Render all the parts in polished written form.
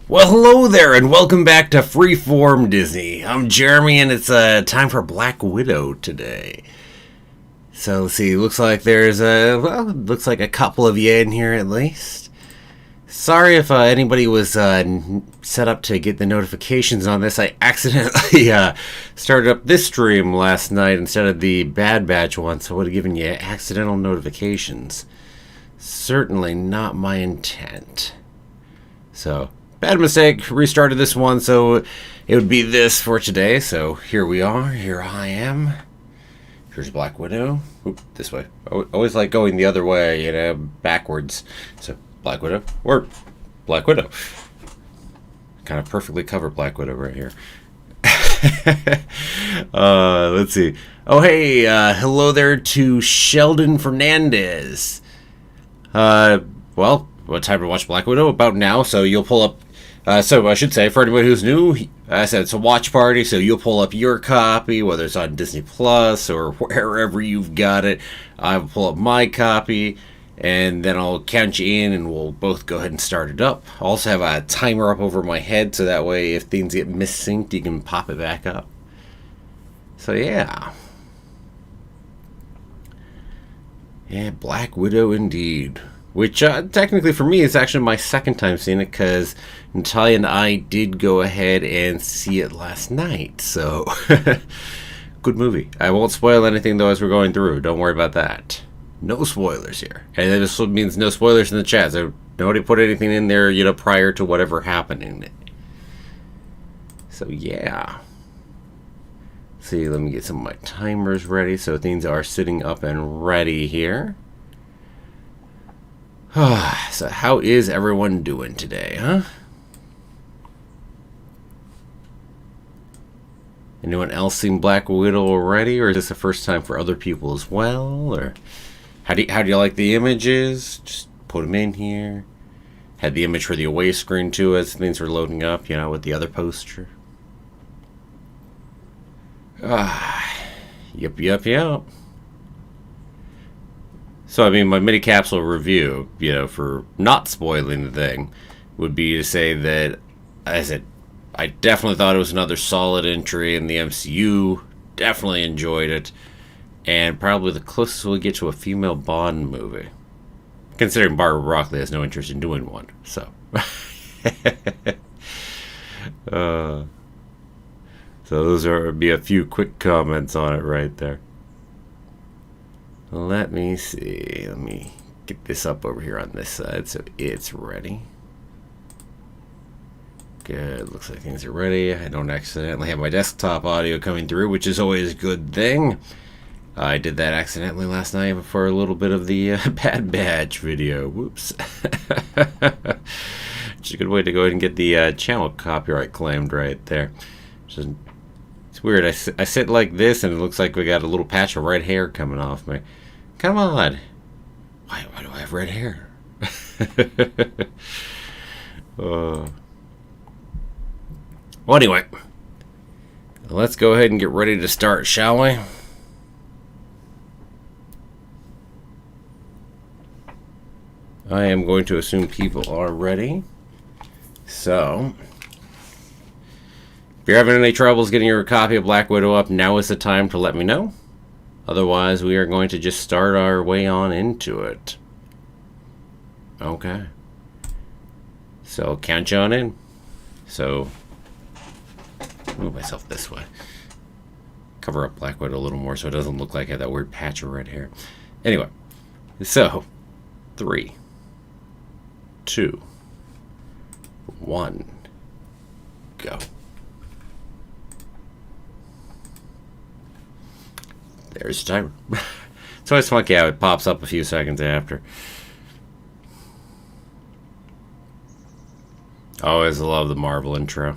Well, hello there, and welcome back to Freeform Disney. I'm Jeremy, and it's time for Black Widow today. So let's see. Looks like there's looks like a couple of you in here at least. Sorry if anybody was set up to get the notifications on this. I accidentally started up this stream last night instead of the Bad Batch one, so I would have given you accidental notifications. Certainly not my intent. So. Bad mistake, restarted this one, so it would be this for today. So here we are, here I am. Here's Black Widow. Oop, this way. I always like going the other way, backwards. So Black Widow, or Black Widow. Kind of perfectly cover Black Widow right here. Let's see. Oh, hey, hello there to Sheldon Fernandez. Well, what time to watch Black Widow? About now, so you'll pull up. So I should say, for anyone who's new, I said it's a watch party, so you'll pull up your copy, whether it's on Disney Plus or wherever you've got it. I'll pull up my copy, and then I'll count you in, and we'll both go ahead and start it up. I also have a timer up over my head, so that way if things get missynced, you can pop it back up. So yeah. Yeah, Black Widow indeed. Which, technically for me, is actually my second time seeing it, because Natalia and I did go ahead and see it last night, so good movie. I won't spoil anything, though, as we're going through. Don't worry about that. No spoilers here. And this means no spoilers in the chat, so nobody put anything in there, prior to whatever happened in it. So, yeah. See, let me get some of my timers ready, so things are sitting up and ready here. So how is everyone doing today, huh? Anyone else seen Black Widow already, or is this the first time for other people as well? Or how do you like the images? Just put them in here. Had the image for the away screen too as things were loading up, with the other poster. Yep. So, I mean, my mini capsule review, for not spoiling the thing, would be to say that, as I definitely thought it was another solid entry in the MCU. Definitely enjoyed it. And probably the closest we'll get to a female Bond movie. Considering Barbara Broccoli has no interest in doing one. So. So those be a few quick comments on it right there. Let me see. Let me get this up over here on this side so it's ready. Good. Looks like things are ready. I don't accidentally have my desktop audio coming through, which is always a good thing. I did that accidentally last night for a little bit of the Bad Batch video. Whoops. It's a good way to go ahead and get the channel copyright claimed right there. It's weird. I sit like this, and it looks like we got a little patch of red hair coming off me. Come on. Why do I have red hair? Well, anyway. Let's go ahead and get ready to start, shall we? I am going to assume people are ready. So, if you're having any troubles getting your copy of Black Widow up, now is the time to let me know. Otherwise, we are going to just start our way on into it. Okay. So, count you on in. So, move myself this way. Cover up Black Widow a little more so it doesn't look like I have that weird patch of red hair. Anyway. So, 3, 2, 1, go. There's the timer. It's always funky how it pops up a few seconds after. Always love the Marvel intro.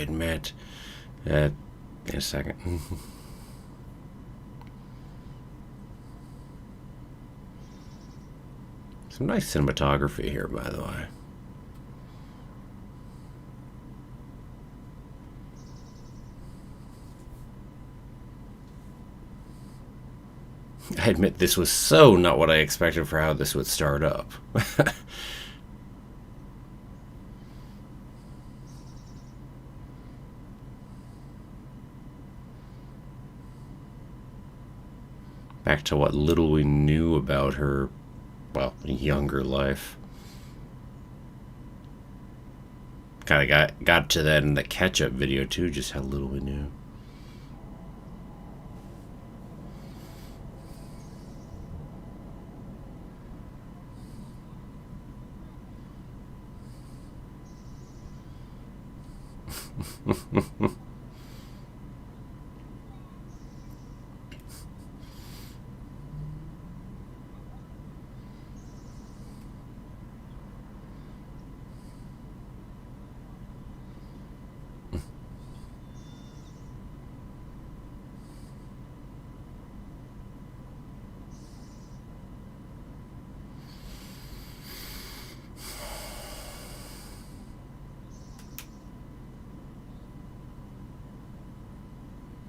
admit. In a second. Some nice cinematography here, by the way. I admit this was so not what I expected for how this would start up. Back to what little we knew about her, well, younger life. Kind of got to that in the catch-up video too, just how little we knew.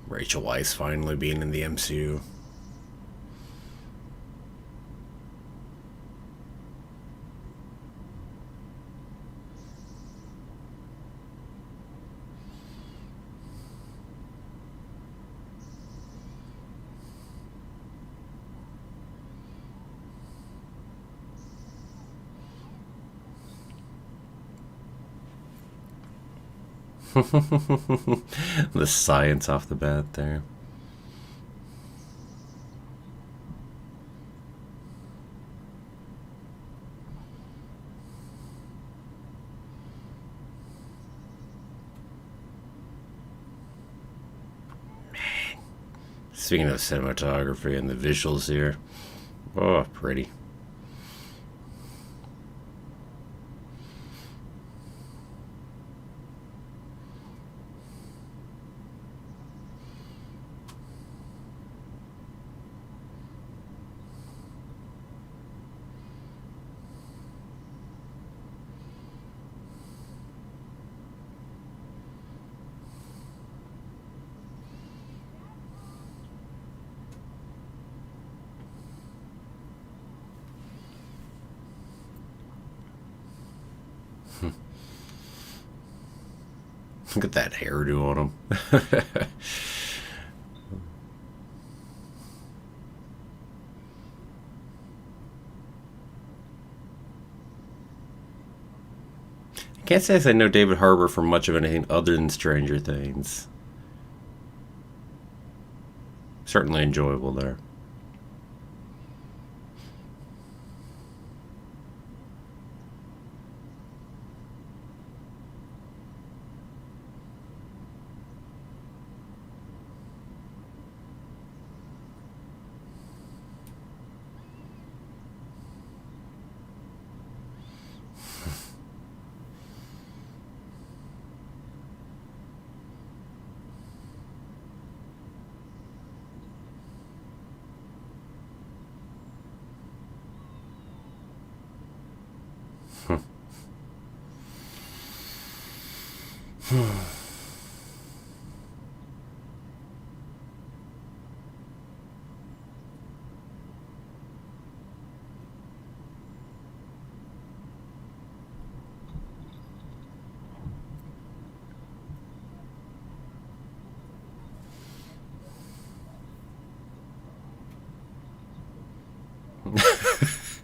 Rachel Weisz finally being in the MCU. The science off the bat there. Man. Speaking of cinematography and the visuals here. Oh, pretty. Look at that hairdo on him. I can't say I know David Harbour from much of anything other than Stranger Things. Certainly enjoyable there.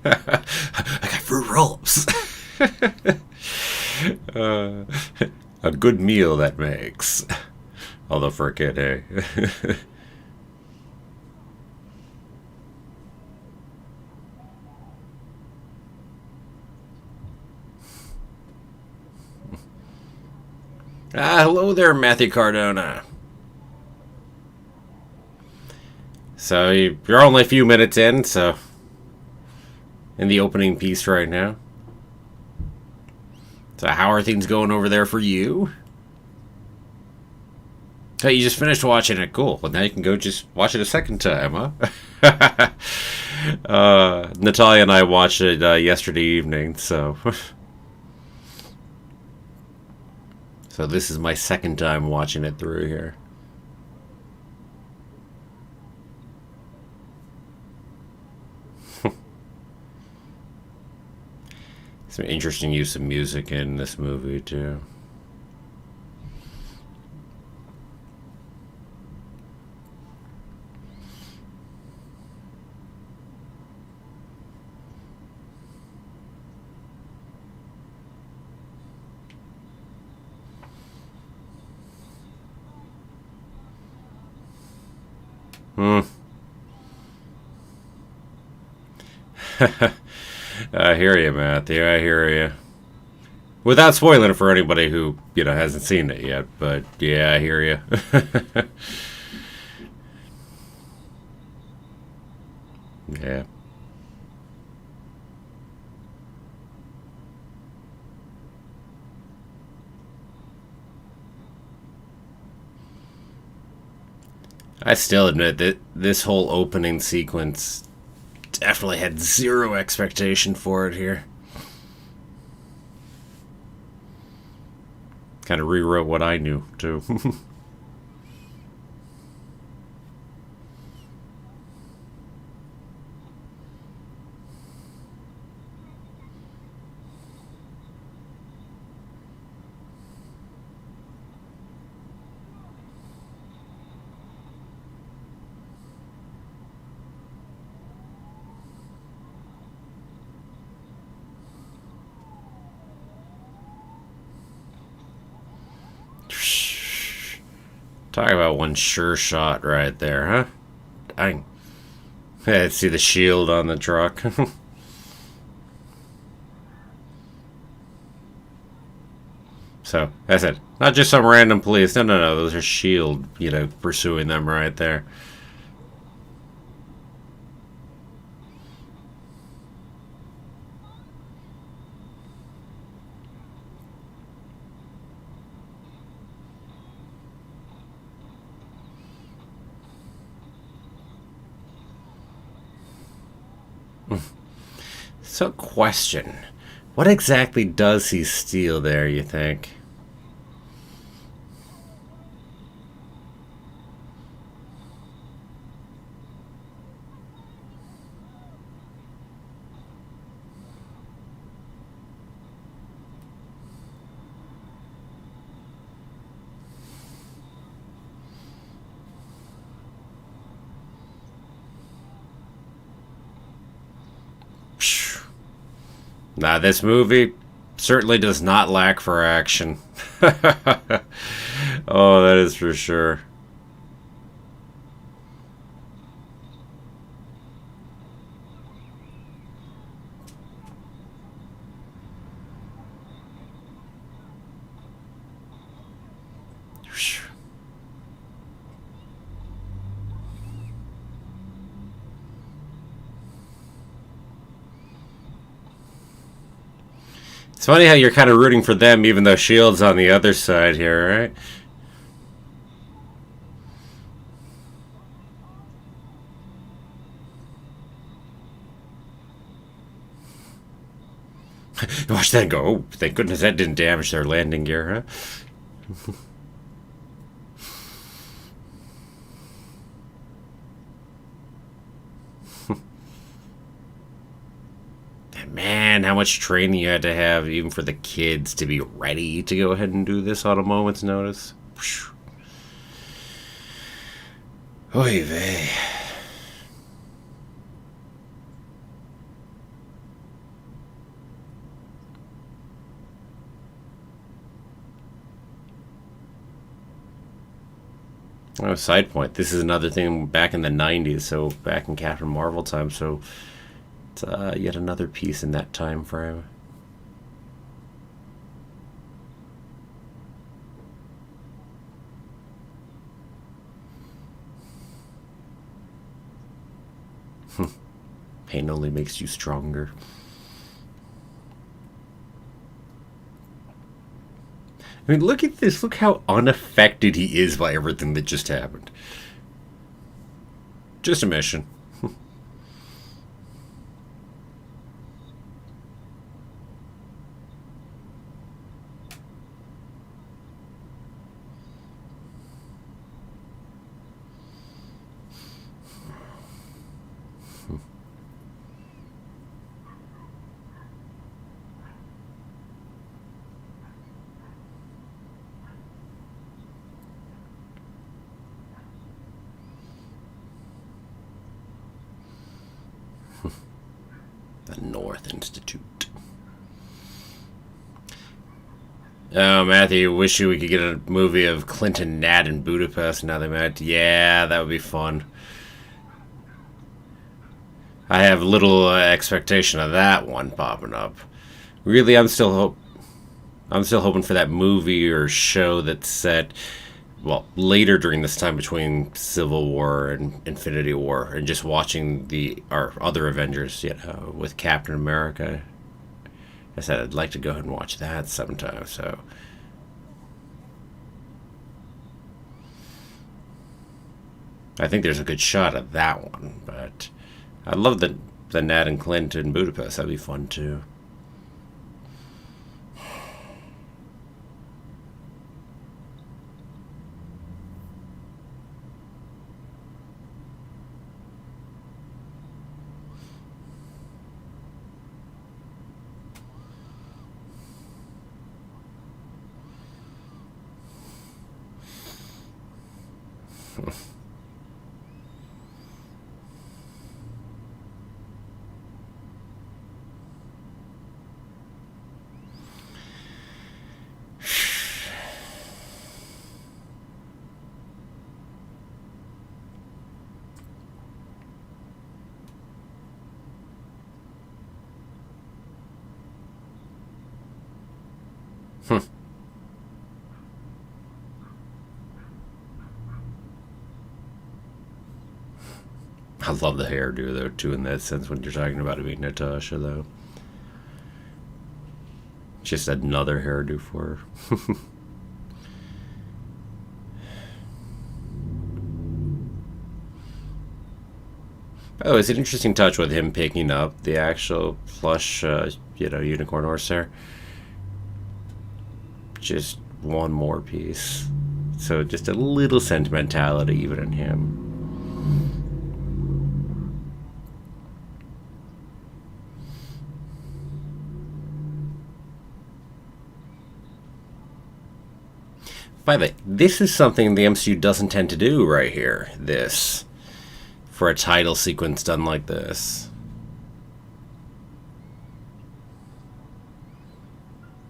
I got fruit roll-ups. A good meal that makes. Although for a kid, hey. Hello there, Matthew Cardona. So you're only a few minutes in, so in the opening piece right now. So how are things going over there for you? Hey, you just finished watching it. Cool. Well, now you can go just watch it a second time, huh? Natalia and I watched it yesterday evening, so so this is my second time watching it through here. Some interesting use of music in this movie too. Hmm. I hear you, Matthew. I hear you. Without spoiling it for anybody who hasn't seen it yet, but yeah, I hear you. Yeah. I still admit that this whole opening sequence definitely had zero expectation for it here. Kind of rewrote what I knew, too. Talk about one sure shot right there, huh? Dang. Yeah, see the shield on the truck. So, that's it. Not just some random police. No, no, no. Those are shield, pursuing them right there. So, question. What exactly does he steal there, you think? Nah, this movie certainly does not lack for action. Oh, that is for sure. It's funny how you're kind of rooting for them, even though Shield's on the other side here, right? Watch that go. Oh, thank goodness that didn't damage their landing gear, huh? Man, how much training you had to have, even for the kids, to be ready to go ahead and do this on a moment's notice. Oy vey. Oh, side point. This is another thing back in the 90s, so back in Captain Marvel time, so it's yet another piece in that time frame. Pain only makes you stronger. I mean, look at this. Look how unaffected he is by everything that just happened. Just a mission. The North Institute. Oh, Matthew, wish we could get a movie of Clint and Nat in Budapest now they met. Yeah, that would be fun. I have little expectation of that one popping up. Really, I'm still hoping for that movie or show that's set, well, later during this time between Civil War and Infinity War, and just watching our other Avengers, with Captain America. I said I'd like to go ahead and watch that sometime. So I think there's a good shot at that one, but I love the Nat and Clint in Budapest. That'd be fun too. I love the hairdo though too in that sense when you're talking about it being Natasha though. Just another hairdo for her. Oh, it's an interesting touch with him picking up the actual plush, unicorn horse there. Just one more piece. So just a little sentimentality even in him. By the way, this is something the MCU doesn't tend to do right here. This. For a title sequence done like this.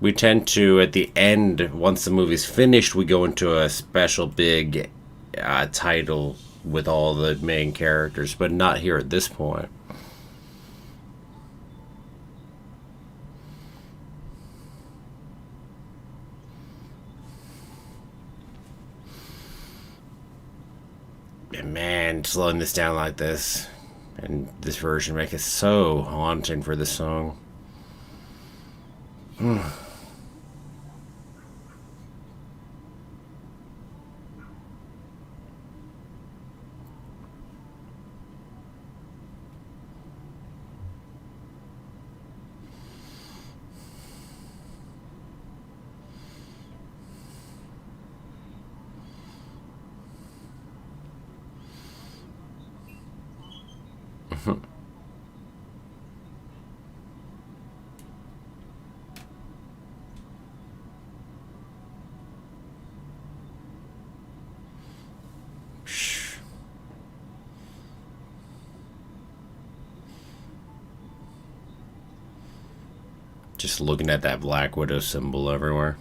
We tend to, at the end, once the movie's finished, we go into a special big title with all the main characters, but not here at this point. And man, slowing this down like this, and this version make it so haunting for this song. Just looking at that Black Widow symbol everywhere.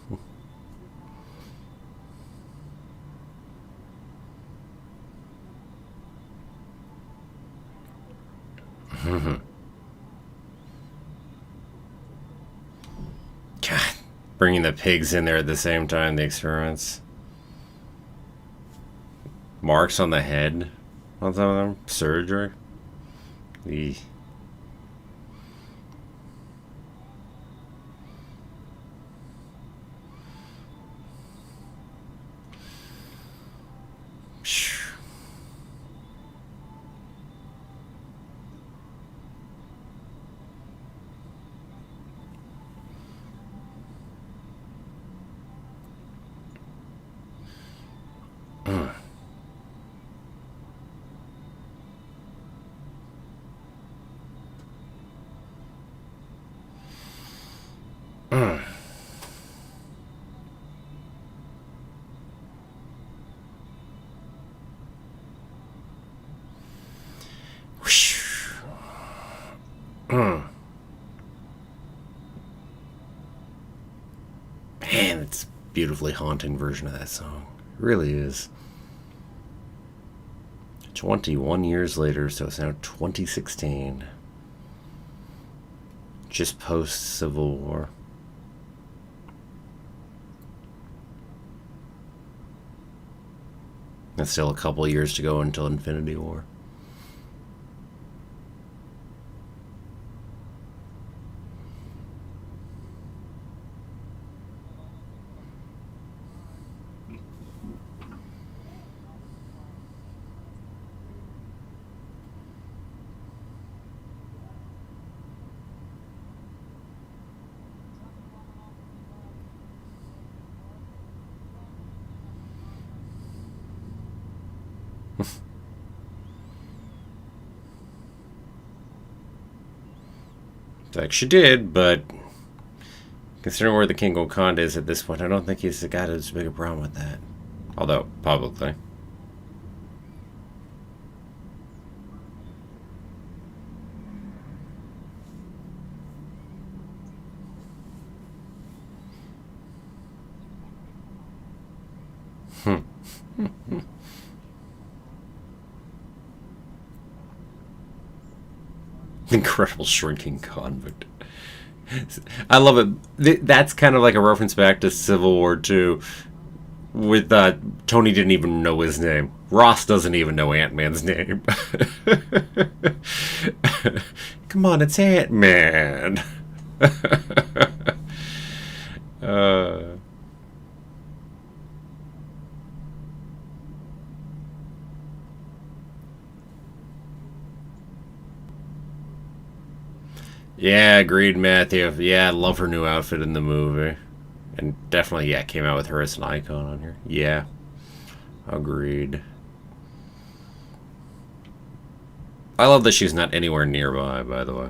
God, bringing the pigs in there at the same time, the experiments. Marks on the head on some of them. Surgery. The Man, it's a beautifully haunting version of that song. It really is. 21 years later, so it's now 2016. Just post Civil War. There's still a couple of years to go until Infinity War. Like she did, but considering where the King Wakanda is at this point, I don't think he's got as big a problem with that. Although, publicly. Incredible shrinking convict. I love it. That's kind of like a reference back to Civil War 2 with Tony didn't even know his name. Ross doesn't even know Ant-Man's name. Come on, it's Ant-Man. uh, yeah, agreed, Matthew. Yeah, I love her new outfit in the movie. And definitely, yeah, came out with her as an icon on here. Yeah, agreed. I love that she's not anywhere nearby, by the way.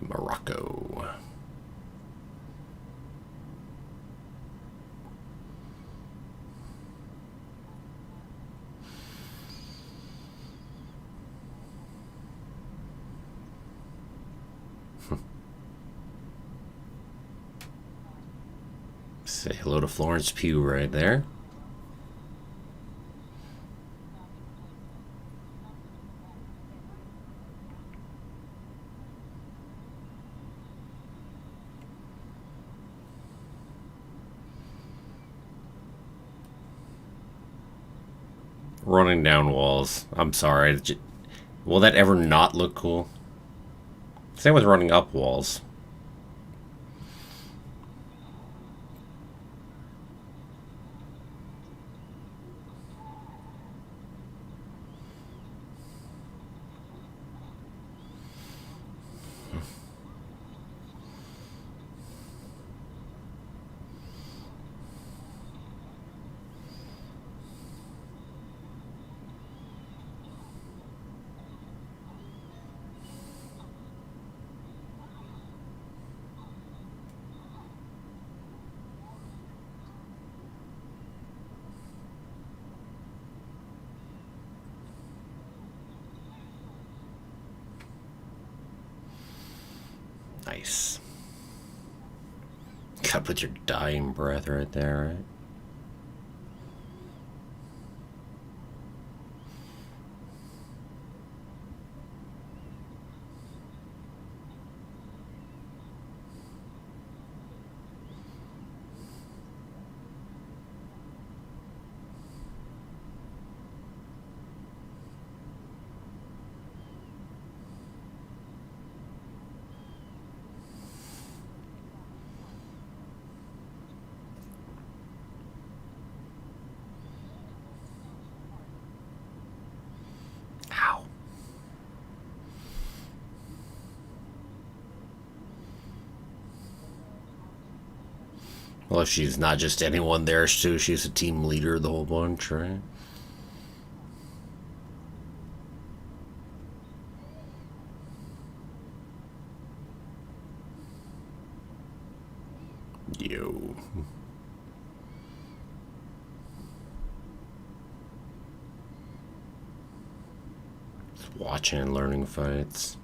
Morocco. Say hello to Florence Pugh right there. Running down walls. I'm sorry. Will that ever not look cool? Same with running up walls. Nice. Gotta put your dying breath right there, right? Well, she's not just anyone there, too. She's a team leader of the whole bunch, right? Yo. Just watching and learning fights.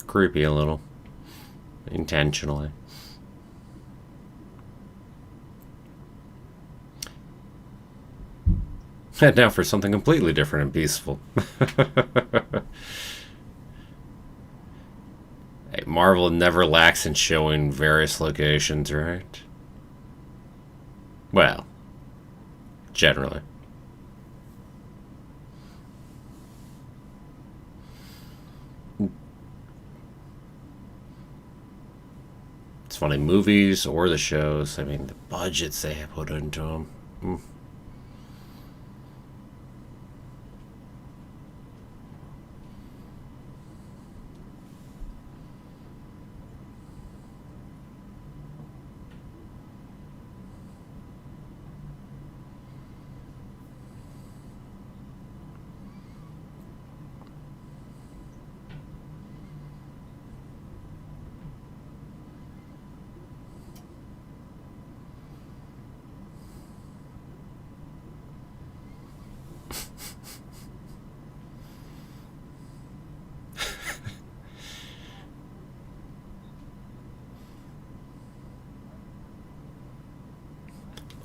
Creepy a little. Intentionally. And now for something completely different and peaceful. Hey, Marvel never lacks in showing various locations, right? Well, generally. It's funny, movies or the shows, I mean, the budgets they have put into them.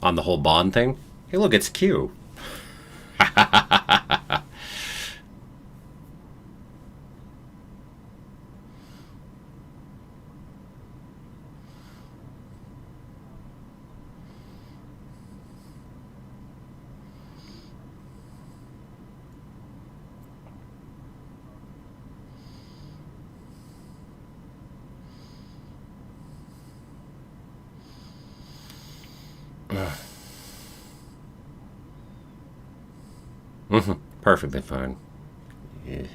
On the whole Bond thing, hey, look, it's Q. Perfectly fine. Yeah.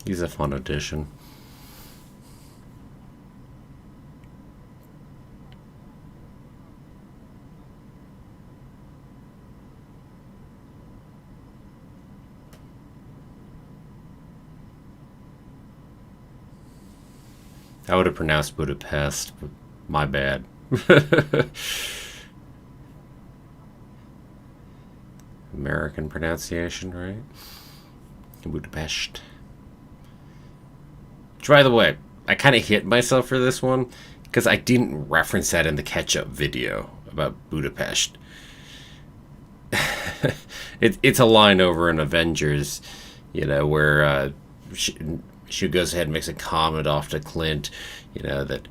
He's a fun addition. I would have pronounced Budapest, but my bad. American pronunciation, right? Budapest. Which, by the way, I kind of hit myself for this one because I didn't reference that in the catch-up video about Budapest. It's a line over in Avengers, where she goes ahead and makes a comment off to Clint, that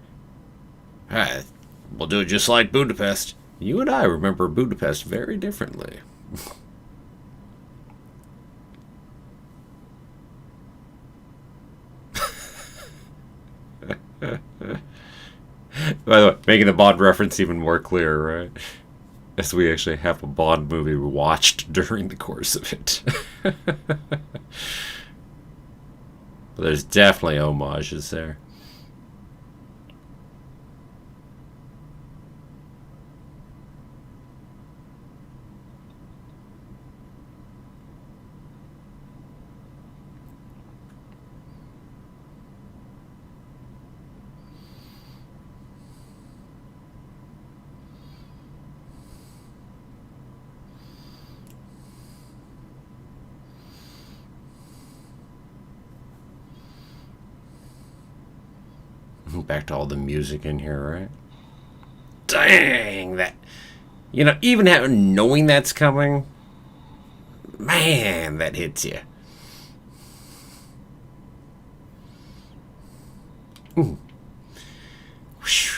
we'll do it just like Budapest. You and I remember Budapest very differently. By the way, making the Bond reference even more clear, right? As we actually have a Bond movie we watched during the course of it. There's definitely homages there. back to all the music in here, right? Dang, that... You know, even knowing that's coming, man, that hits you. Ooh. Whew.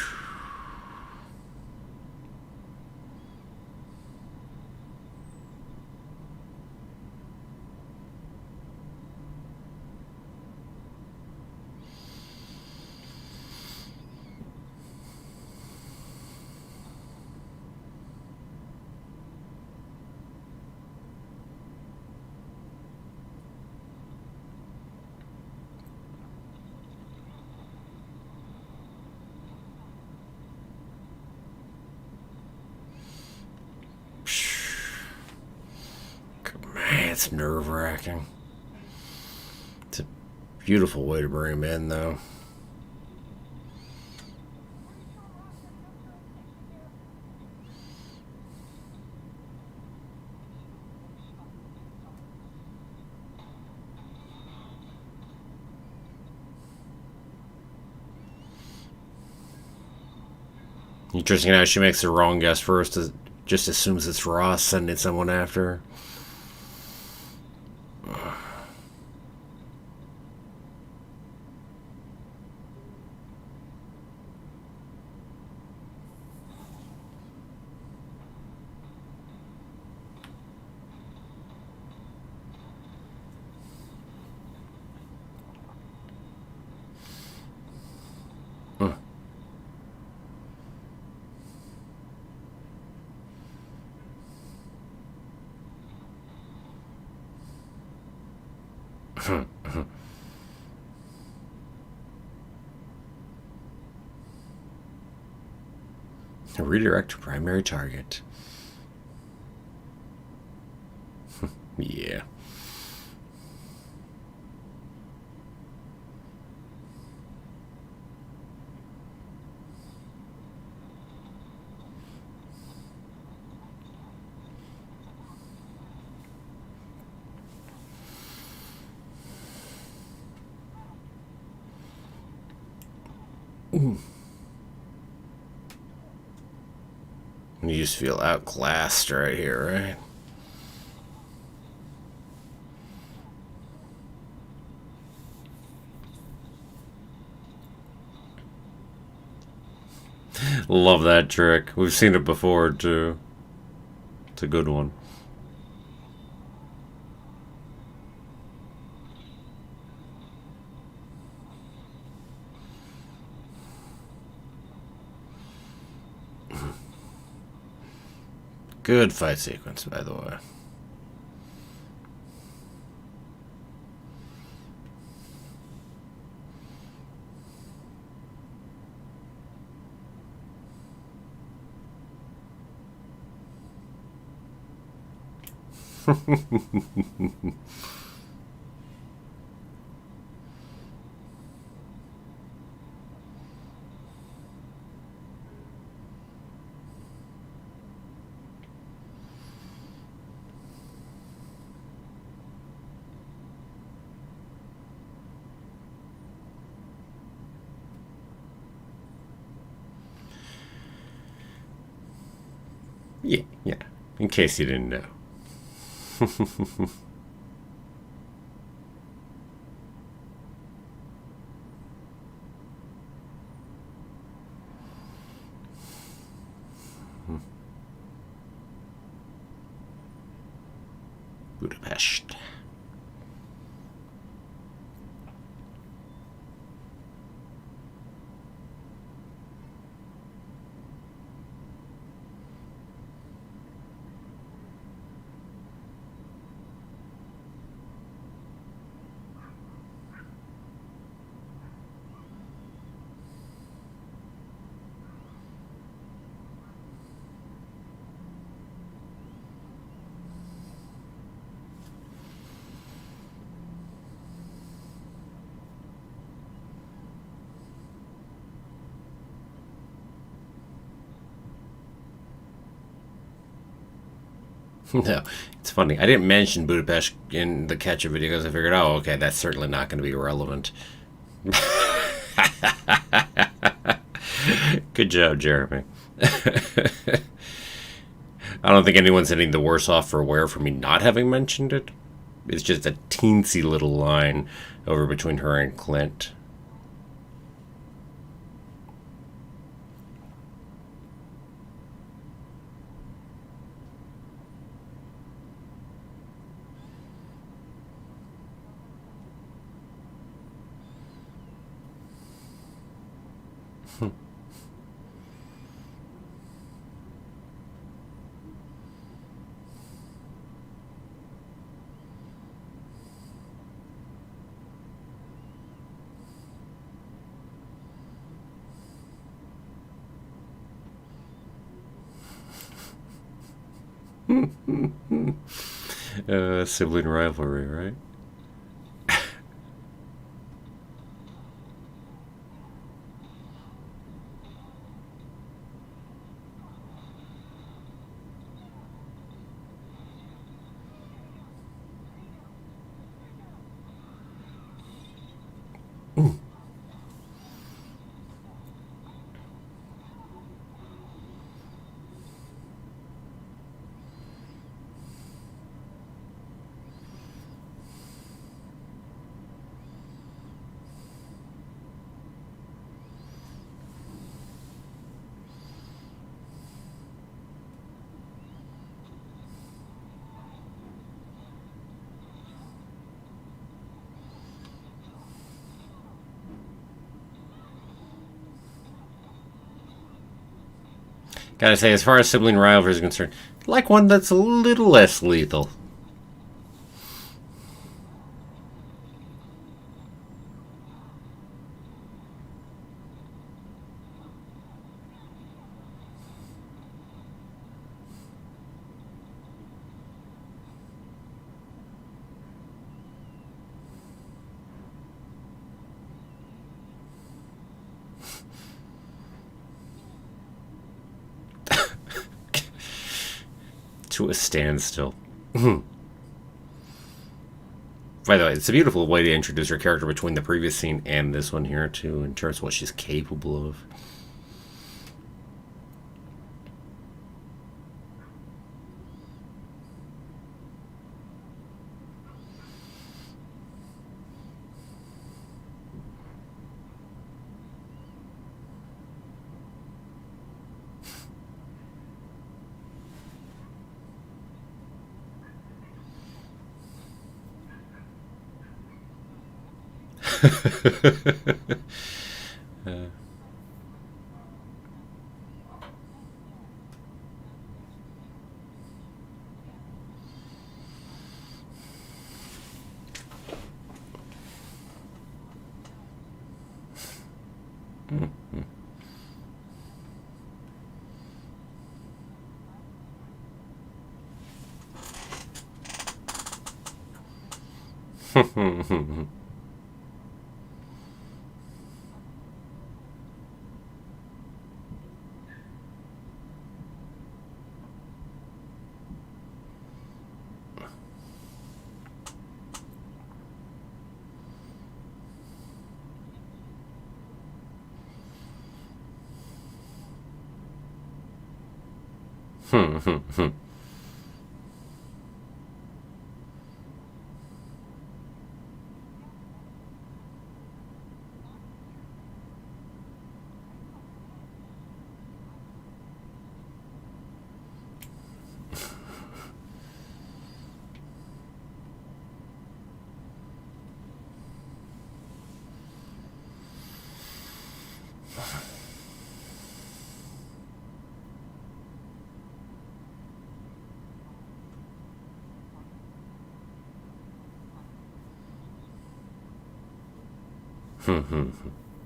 Man, it's nerve-wracking. It's a beautiful way to bring him in, though. Interesting how she makes the wrong guess first, just assumes it's Ross sending someone after her. Redirect to primary target. Yeah. Ooh. You just feel outclassed right here, right? Love that trick. We've seen it before, too. It's a good one. Good fight sequence, by the way. Yeah. In case you didn't know. Budapest. No, it's funny. I didn't mention Budapest in the catch-up video because I figured, oh, okay, that's certainly not going to be relevant. Good job, Jeremy. I don't think anyone's any the worse off for wear for me not having mentioned it. It's just a teensy little line over between her and Clint. Sibling rivalry, right? Gotta say, as far as sibling rivalry is concerned, like one that's a little less lethal. To a standstill. By the way, it's a beautiful way to introduce her character between the previous scene and this one here, too, in terms of what she's capable of.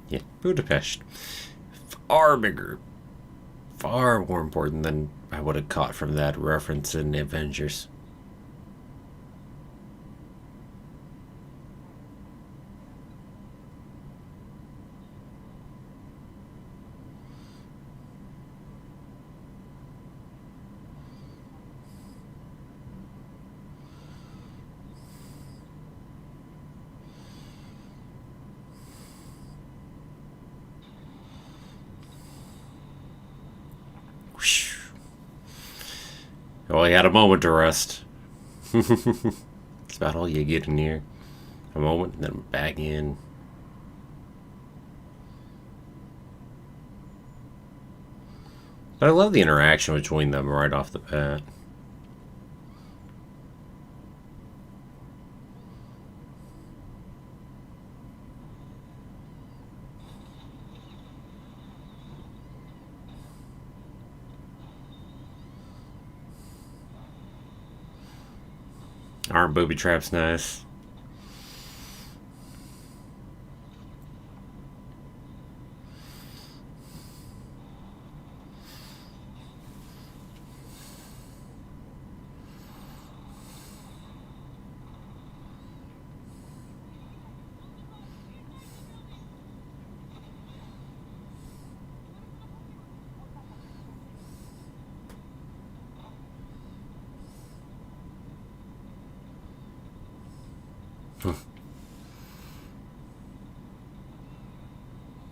Yeah, Budapest. Far bigger. Far more important than I would have caught from that reference in Avengers. Well, he had a moment to rest. It's about all you get in here. A moment, then back in. But I love the interaction between them right off the bat. Aren't booby traps nice?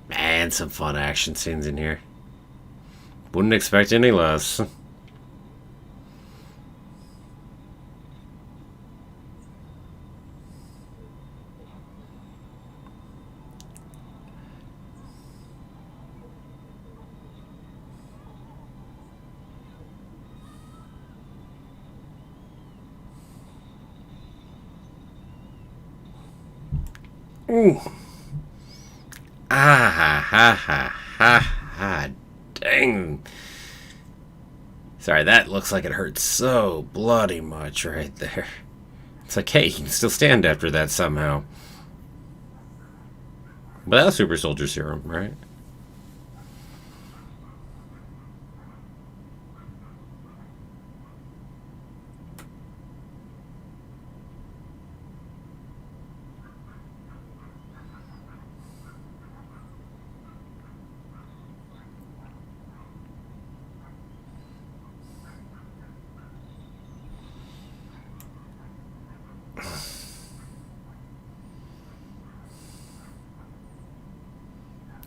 Man, some fun action scenes in here. Wouldn't expect any less. Ooh. Ah ha ha ha ha ha. Dang. Sorry, that looks like it hurts so bloody much right there. It's like, hey, you can still stand after that somehow. But that was super soldier serum, right?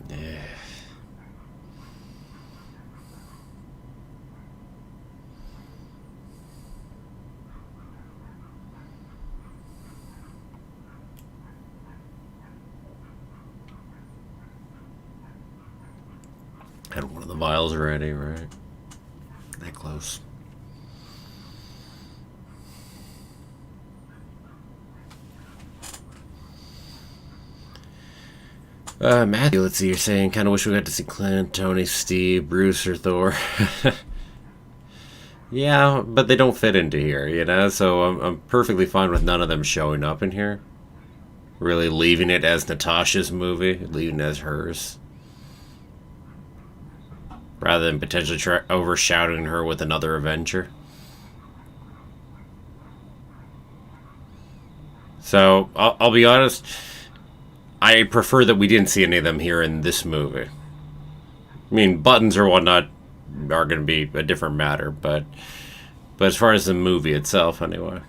Yeah. Had one of the vials ready, right? That close. Matthew, let's see, you're saying kind of wish we got to see Clint, Tony, Steve, Bruce, or Thor. Yeah, but they don't fit into here, you know? So I'm perfectly fine with none of them showing up in here. Really leaving it as Natasha's movie, leaving it as hers. Rather than potentially overshadowing her with another Avenger. So, I'll be honest, I prefer that we didn't see any of them here in this movie. I mean, buttons or whatnot are going to be a different matter, but as far as the movie itself, anyway.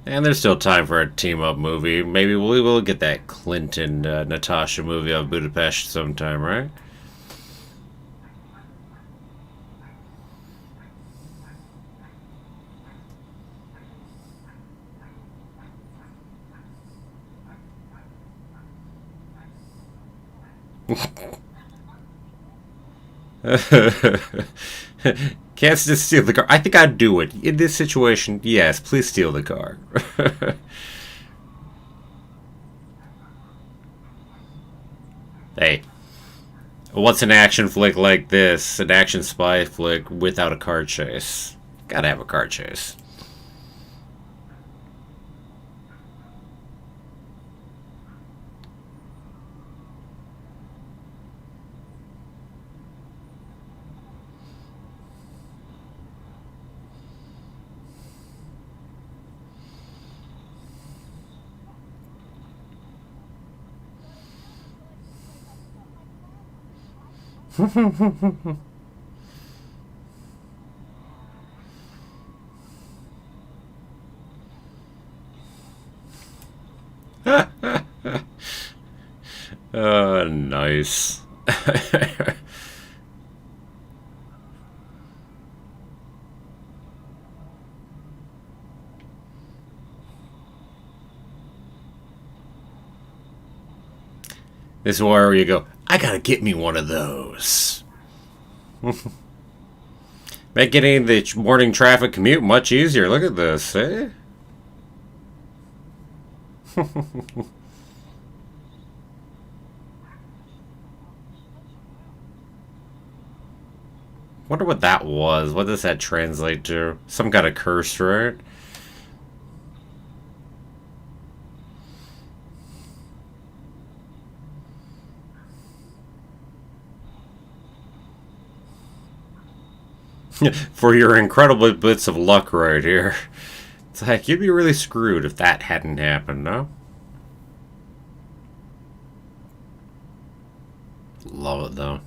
And there's still time for a team-up movie. Maybe we will get that Clint and Natasha movie of Budapest sometime, right? Can't just steal the car. I think I'd do it. In this situation, yes, please steal the car. Hey, what's an action flick like this? An action spy flick without a car chase. Gotta have a car chase. Nice. This is where you go, I gotta get me one of those. Make getting the morning traffic commute much easier. Look at this, eh? Wonder what that was. What does that translate to? Some kind of curse, right? For your incredible bits of luck right here. It's like, you'd be really screwed if that hadn't happened, no? Love it, though.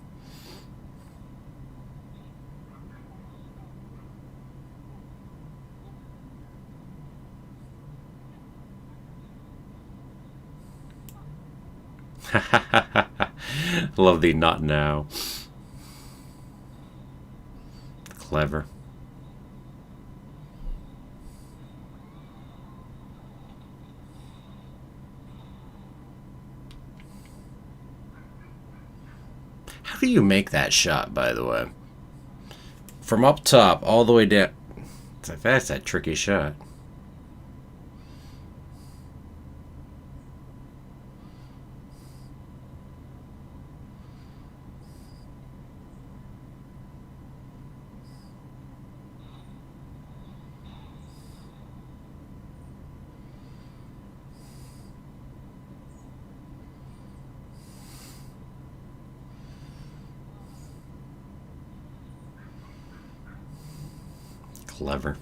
Love the not now. Clever. How do you make that shot, by the way? From up top all the way down. It's like, that's that tricky shot. Clever.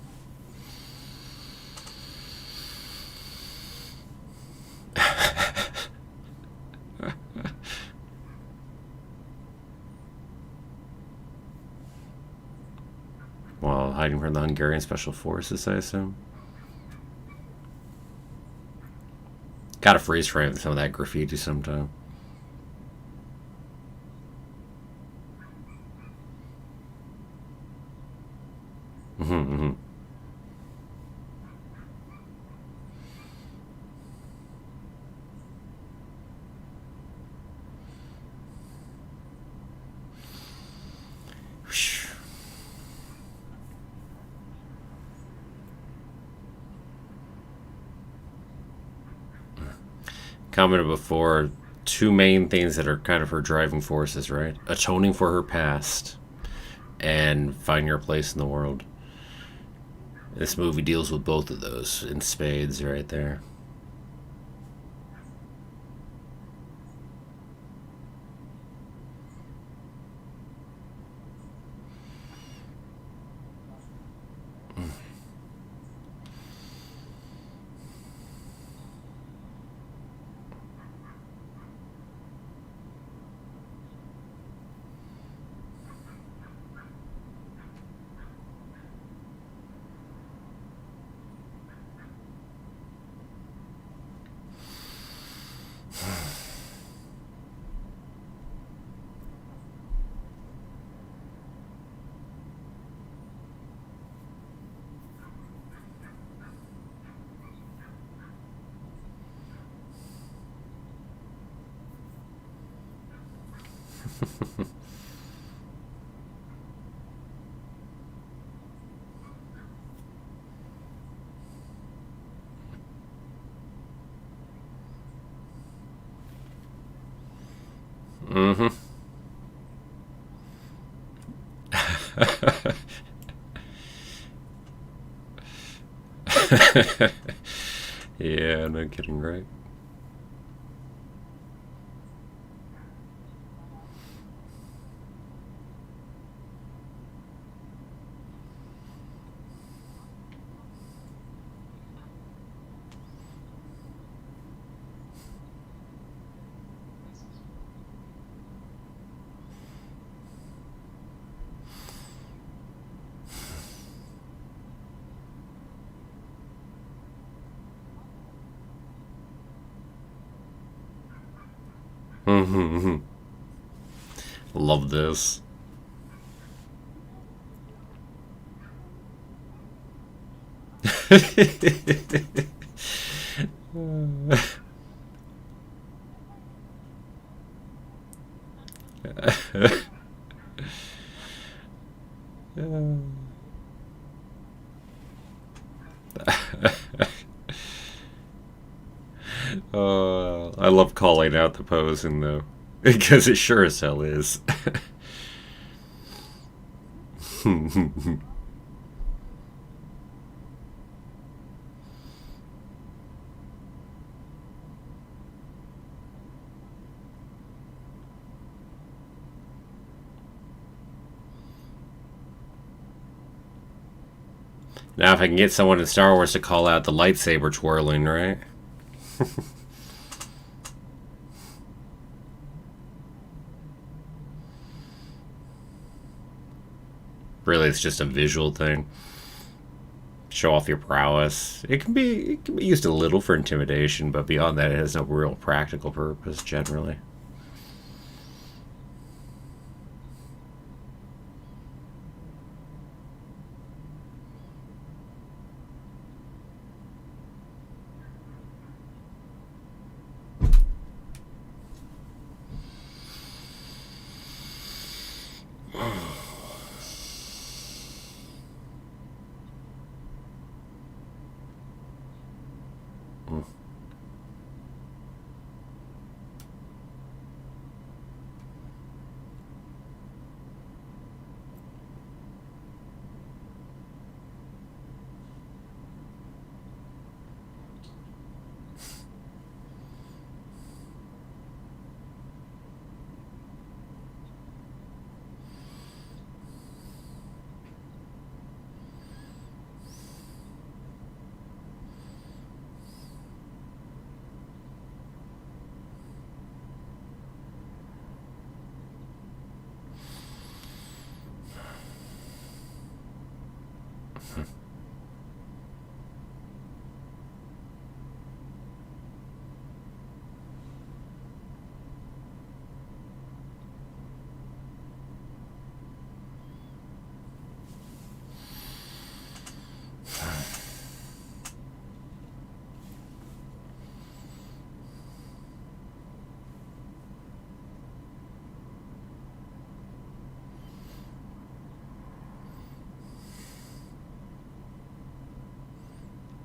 While hiding from the Hungarian Special Forces, I assume. Gotta freeze frame some of that graffiti sometime. Mm-hmm. Commented before, two main things that are kind of her driving forces, right? Atoning for her past and find your place in the world. This movie deals with both of those in spades right there. Mm-hmm. Yeah, no kidding, right? Mm-hmm. Love this. I love calling out the posing though, because it sure as hell is. Now, if I can get someone in Star Wars to call out the lightsaber twirling, right? Really, it's just a visual thing. Show off your prowess. It can be used a little for intimidation, but beyond that, it has no real practical purpose generally.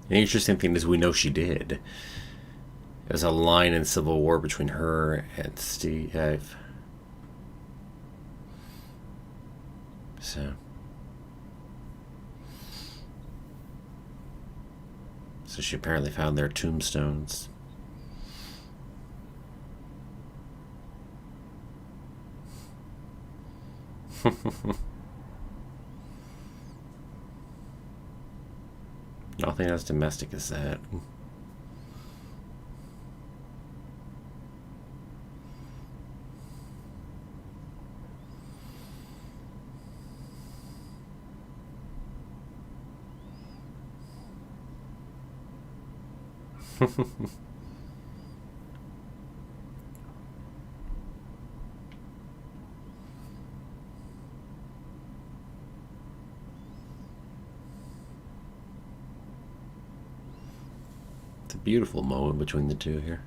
The interesting thing is we know she did. There's a line in Civil War between her and Steve. So. So she apparently found their tombstones. Nothing as domestic as that. It's a beautiful moment between the two here.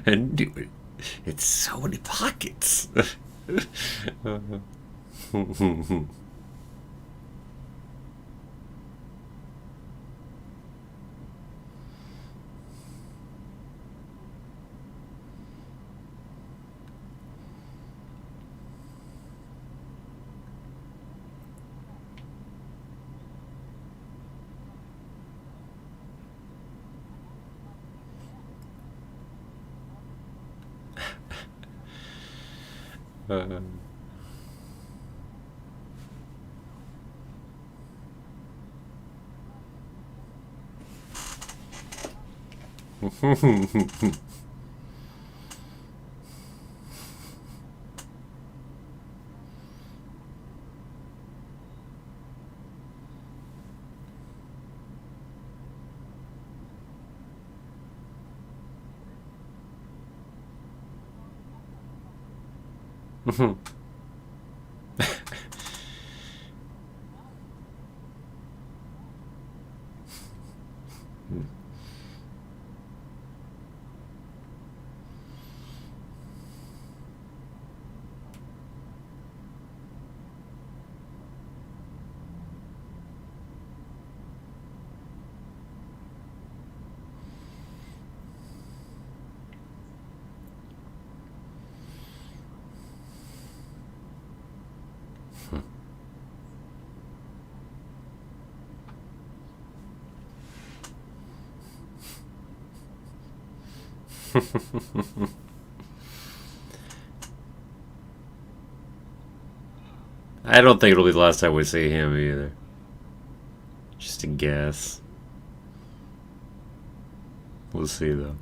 And it's so many pockets. uh, I don't think it'll be the last time we see him either. Just a guess. We'll see though.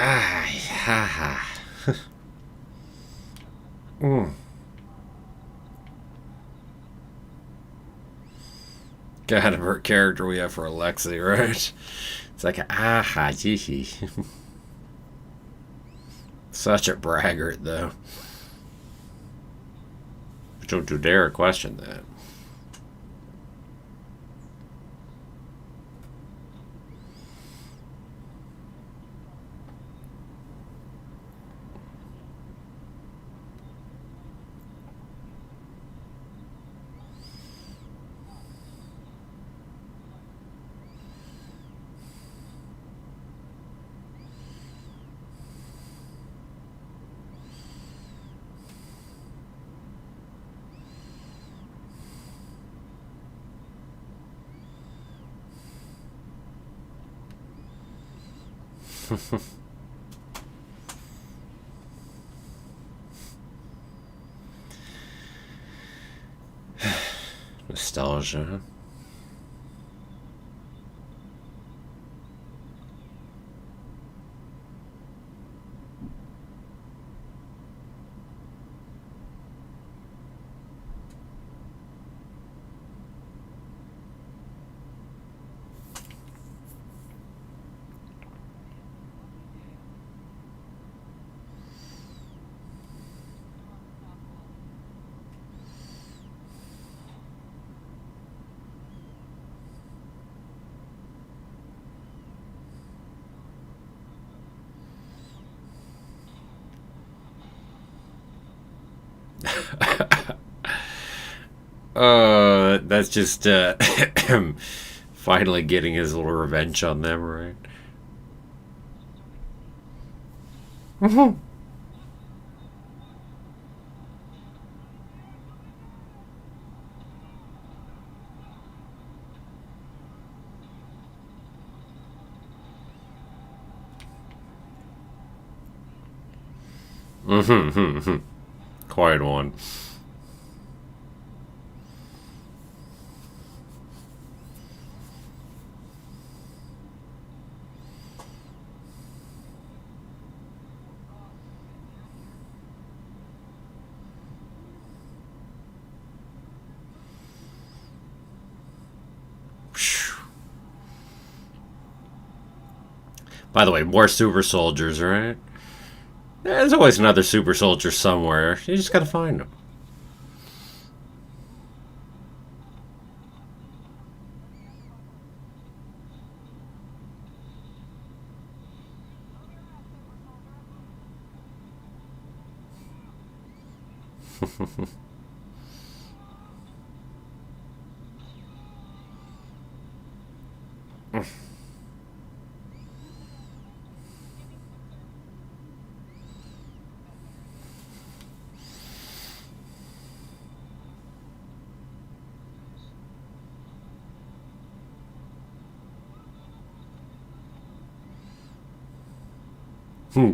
Ah, ha ha. Mm. God of her character we have for Alexi, right? It's like, aha, gee. Such a braggart, though. Don't you dare question that. Nostalgia. That's just finally getting his little revenge on them, right? Quite one. By the way, more super soldiers, right? There's always another super soldier somewhere. You just gotta find them.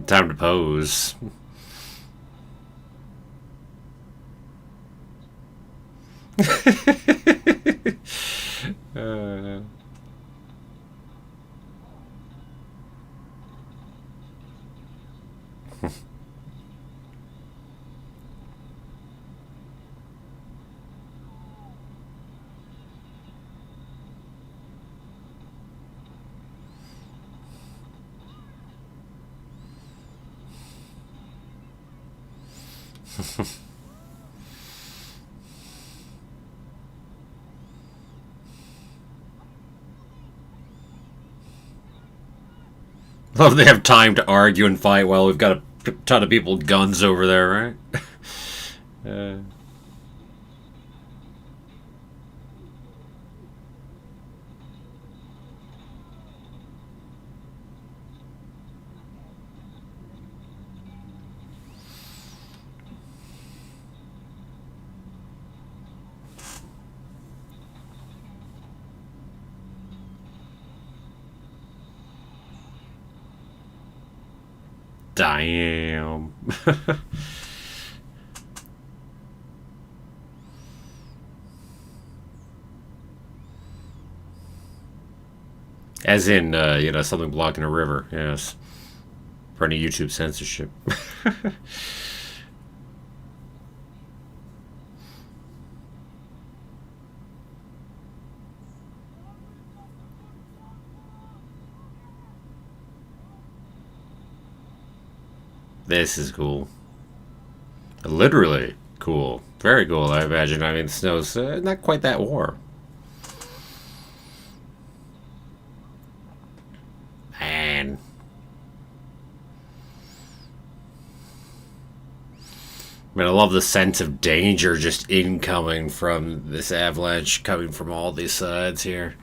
Time to pose. uh, Love they have time to argue and fight while we've got a ton of people with guns over there, right? uh, damn. As in, something blocking a river, yes. For any YouTube censorship. This is cool. Literally cool. Very cool, I imagine. I mean, the snow's not quite that warm. Man. I mean, I love the sense of danger just incoming from this avalanche coming from all these sides here.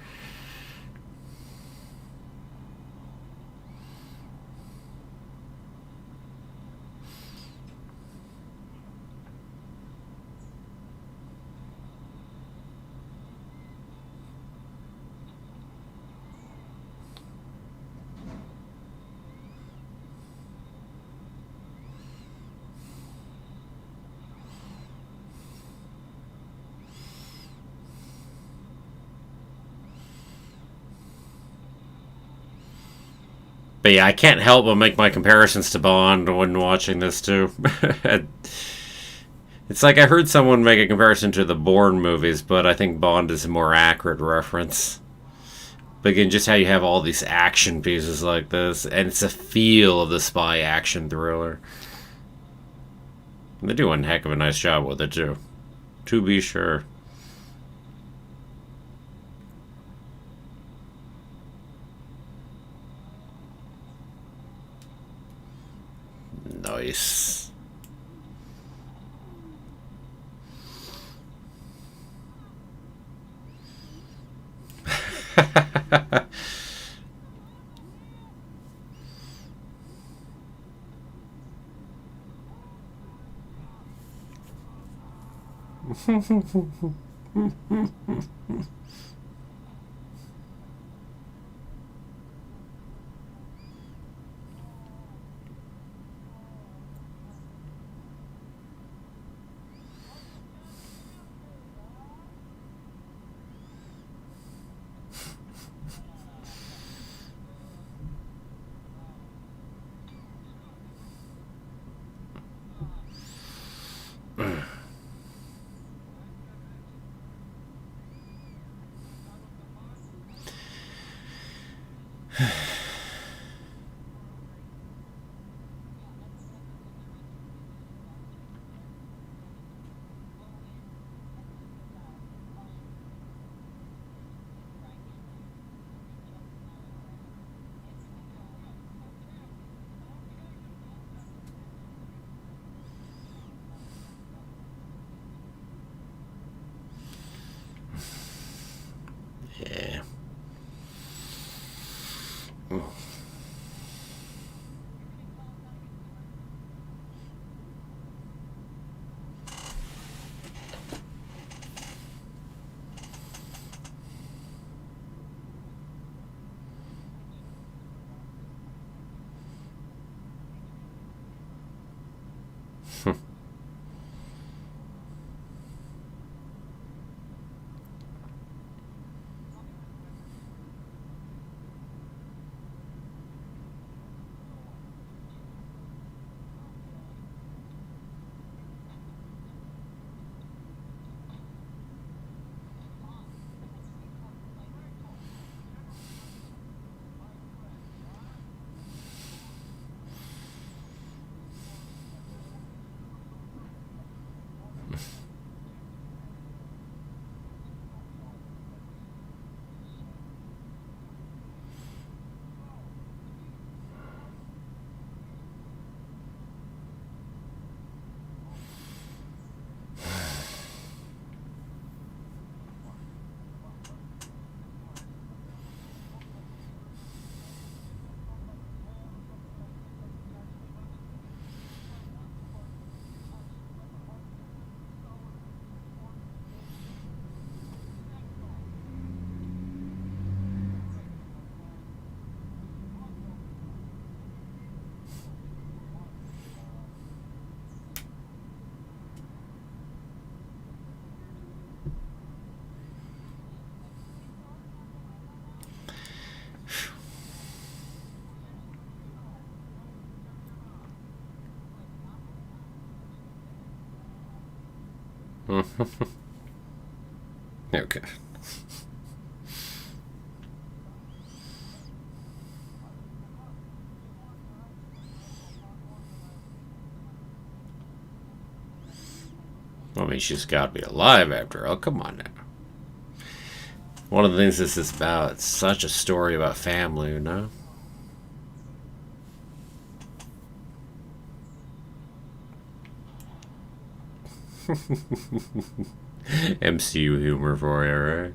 But yeah, I can't help but make my comparisons to Bond when watching this too. It's like I heard someone make a comparison to the Bourne movies, but I think Bond is a more accurate reference. But again, just how you have all these action pieces like this, and it's a feel of the spy action thriller. And they do one heck of a nice job with it too. To be sure. Nice. Yeah. Okay. I mean, she's got to be alive after all. Come on now. One of the things this is about, it's such a story about family, you know? MCU humor for you, right?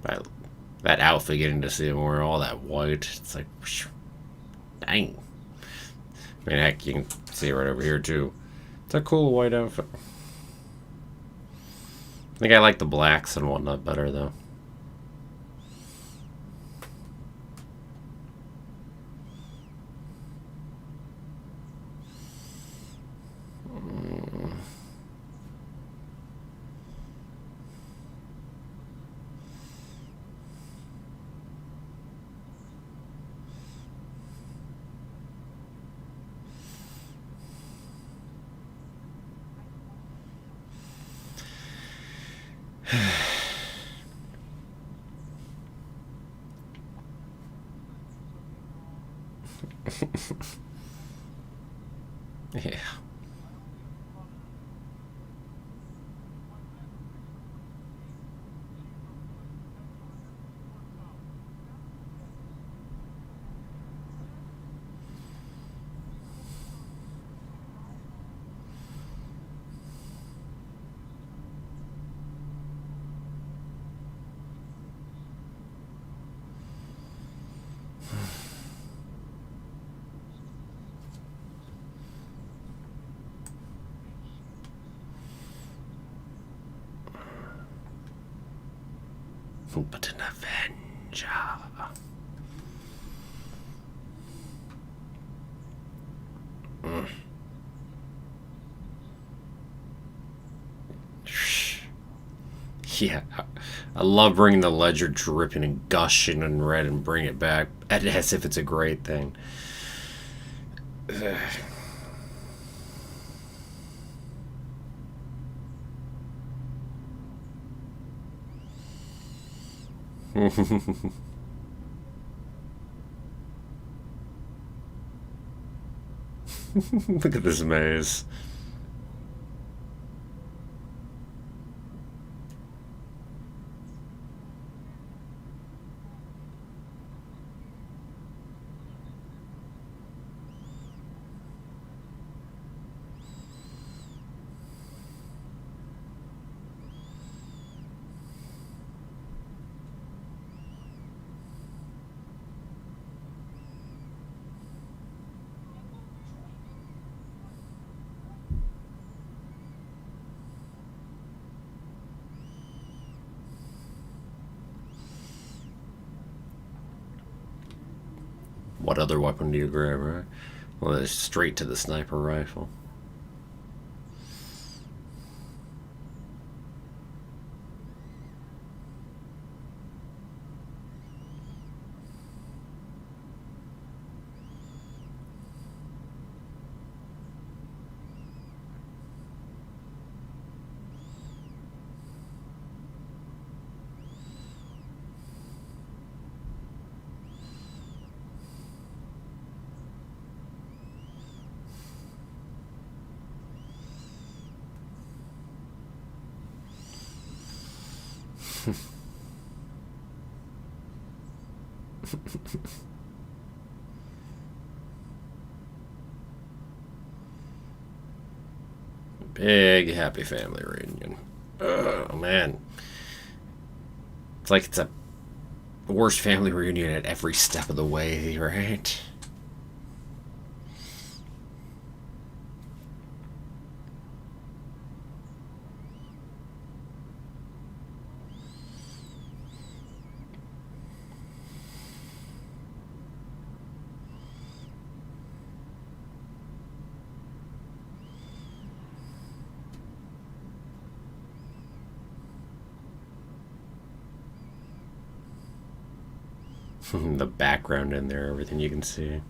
that, that outfit, getting to see him wear all that white, it's like, whoosh, dang. I mean, heck, you can see it right over here, too. It's a cool white outfit. I think I like the blacks and whatnot better, though. Yeah. But an Avenger. Mm. Yeah, I love bringing the ledger dripping and gushing and red and bring it back as if it's a great thing. Look at this maze. What other weapon do you grab, right? Well, it's straight to the sniper rifle. Big happy family reunion. Oh man, it's like it's a worst family reunion at every step of the way, right? The background in there, everything you can see.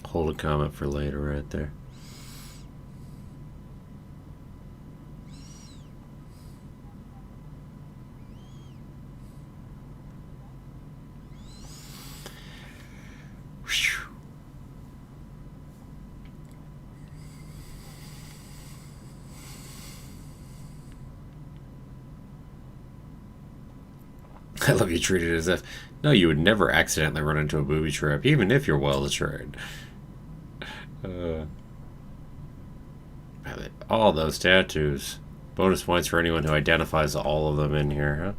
Hold a comment for later right there. I love you treated as if, no, you would never accidentally run into a booby trap, even if you're well trained. Uh, all those tattoos. Bonus points for anyone who identifies all of them in here, huh?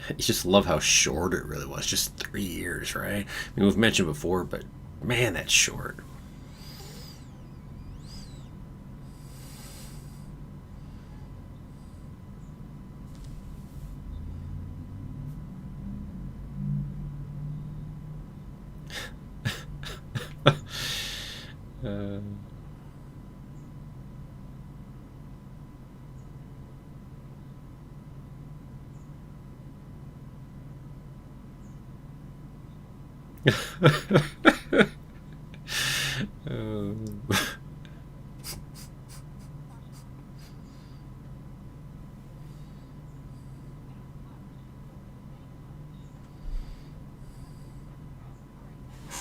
I just love how short it really was. Just 3 years, right? I mean, we've mentioned before, but man, that's short. uh,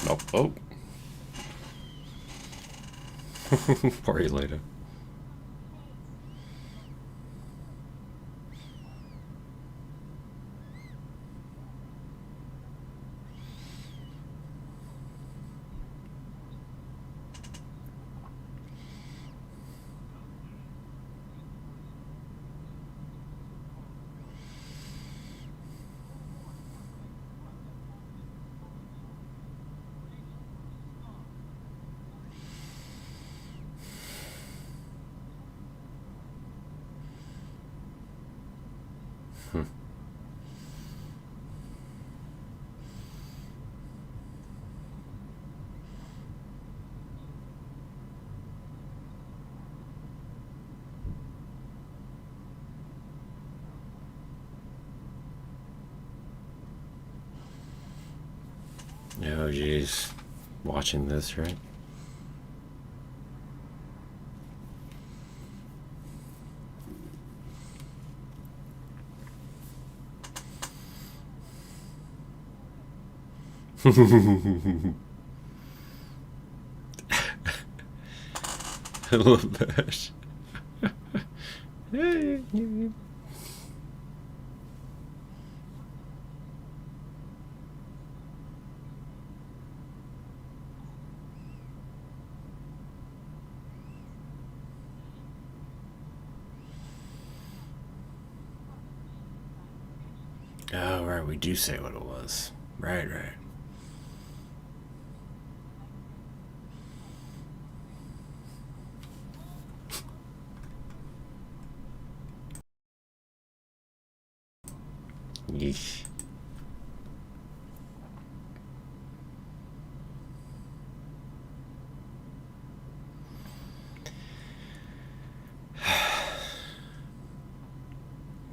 oh, oh. Party later. Oh, jeez. Watching this, right? I love that. Oh, right, we do say what it was. Right, right. Yeesh.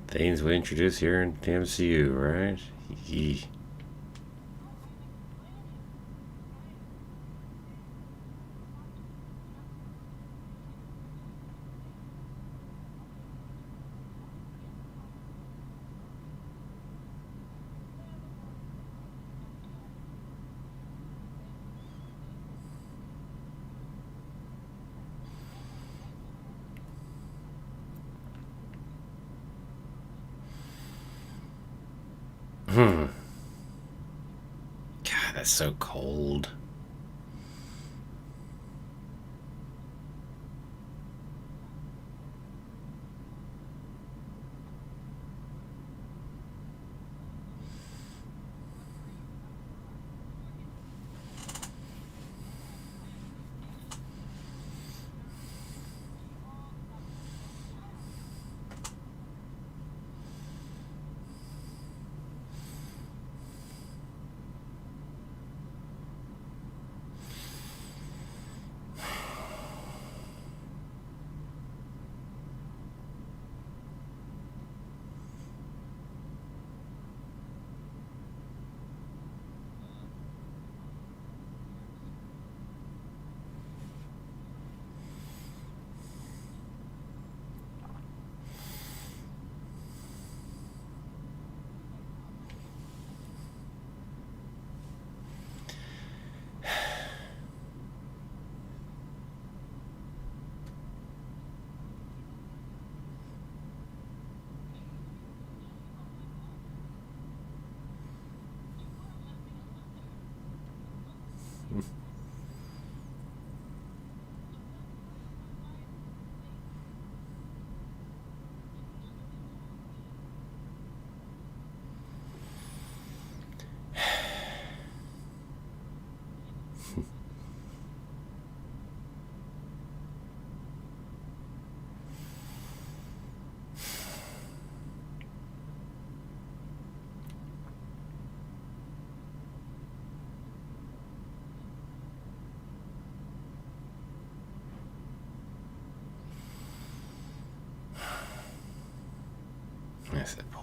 Things we introduce here in the MCU, right? Yee. God, that's so cold.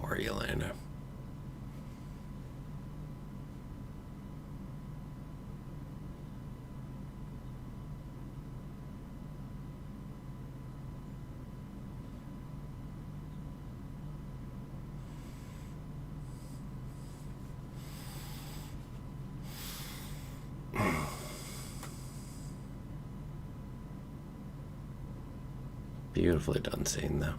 are you, Lana? Beautifully done scene, though.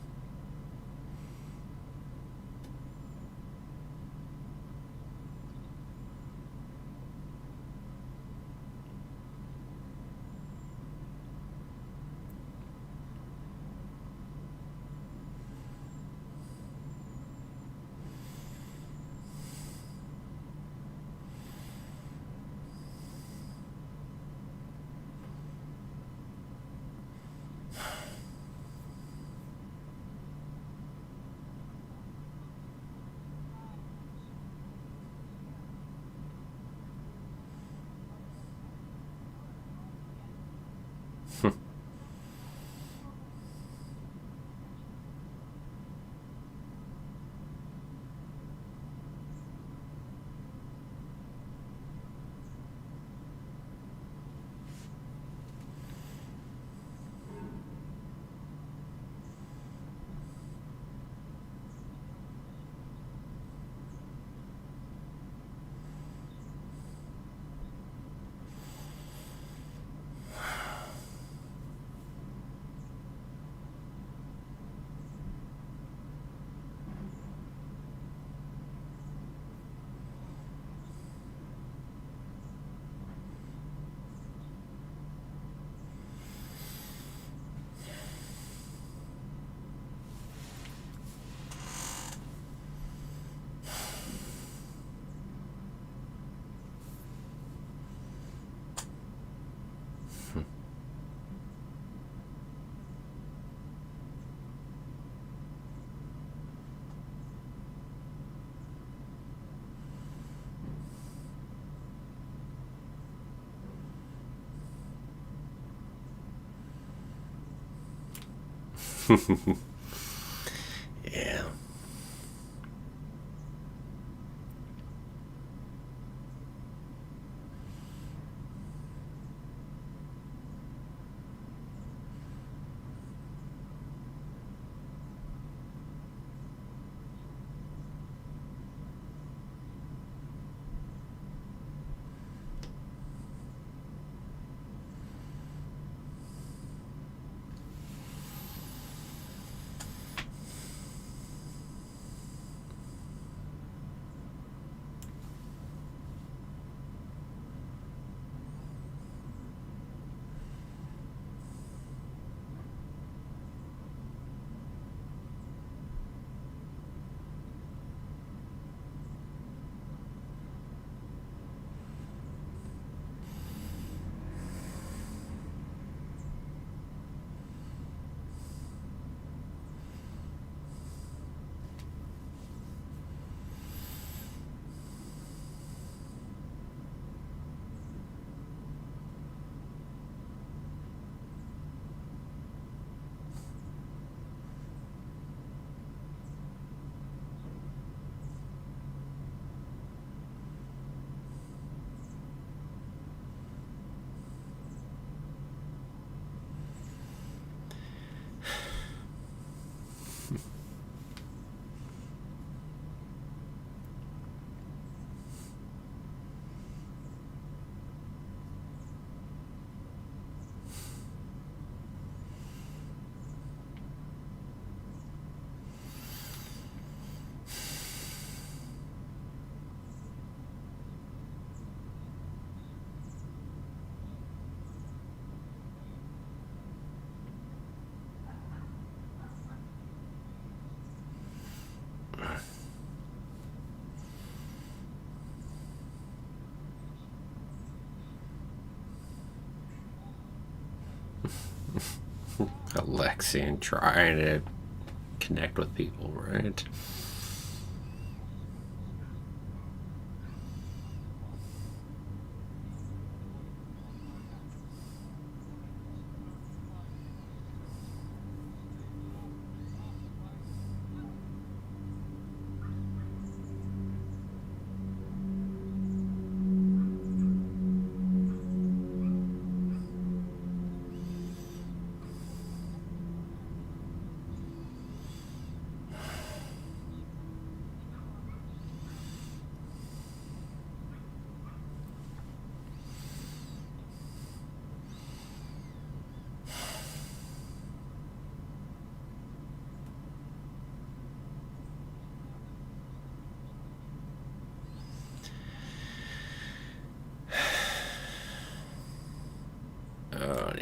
Yeah. Alexian trying to connect with people, right?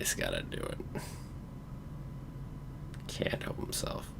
He's gotta do it. Can't help himself.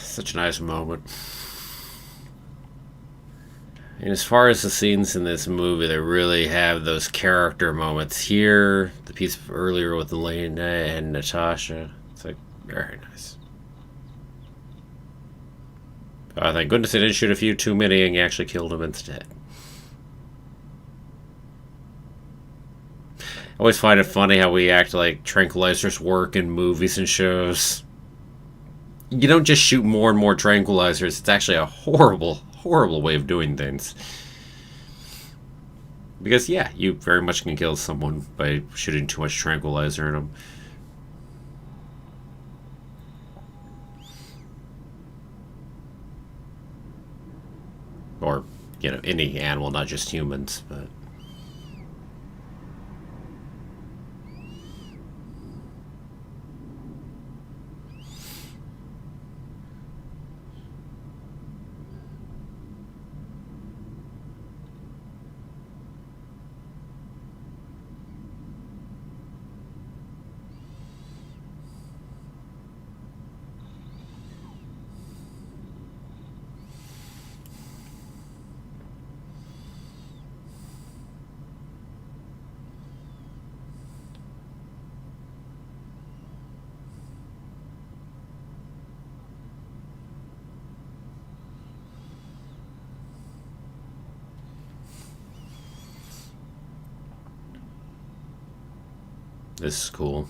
Such a nice moment. And as far as the scenes in this movie that really have those character moments, here, the piece earlier with Elena and Natasha, it's like very nice. Thank goodness they didn't shoot a few too many and you actually killed him instead. I always find it funny how we act like tranquilizers work in movies and shows. You don't just shoot more and more tranquilizers. It's actually a horrible, horrible way of doing things. Because, yeah, you very much can kill someone by shooting too much tranquilizer in them. Or, any animal, not just humans, but... This is cool.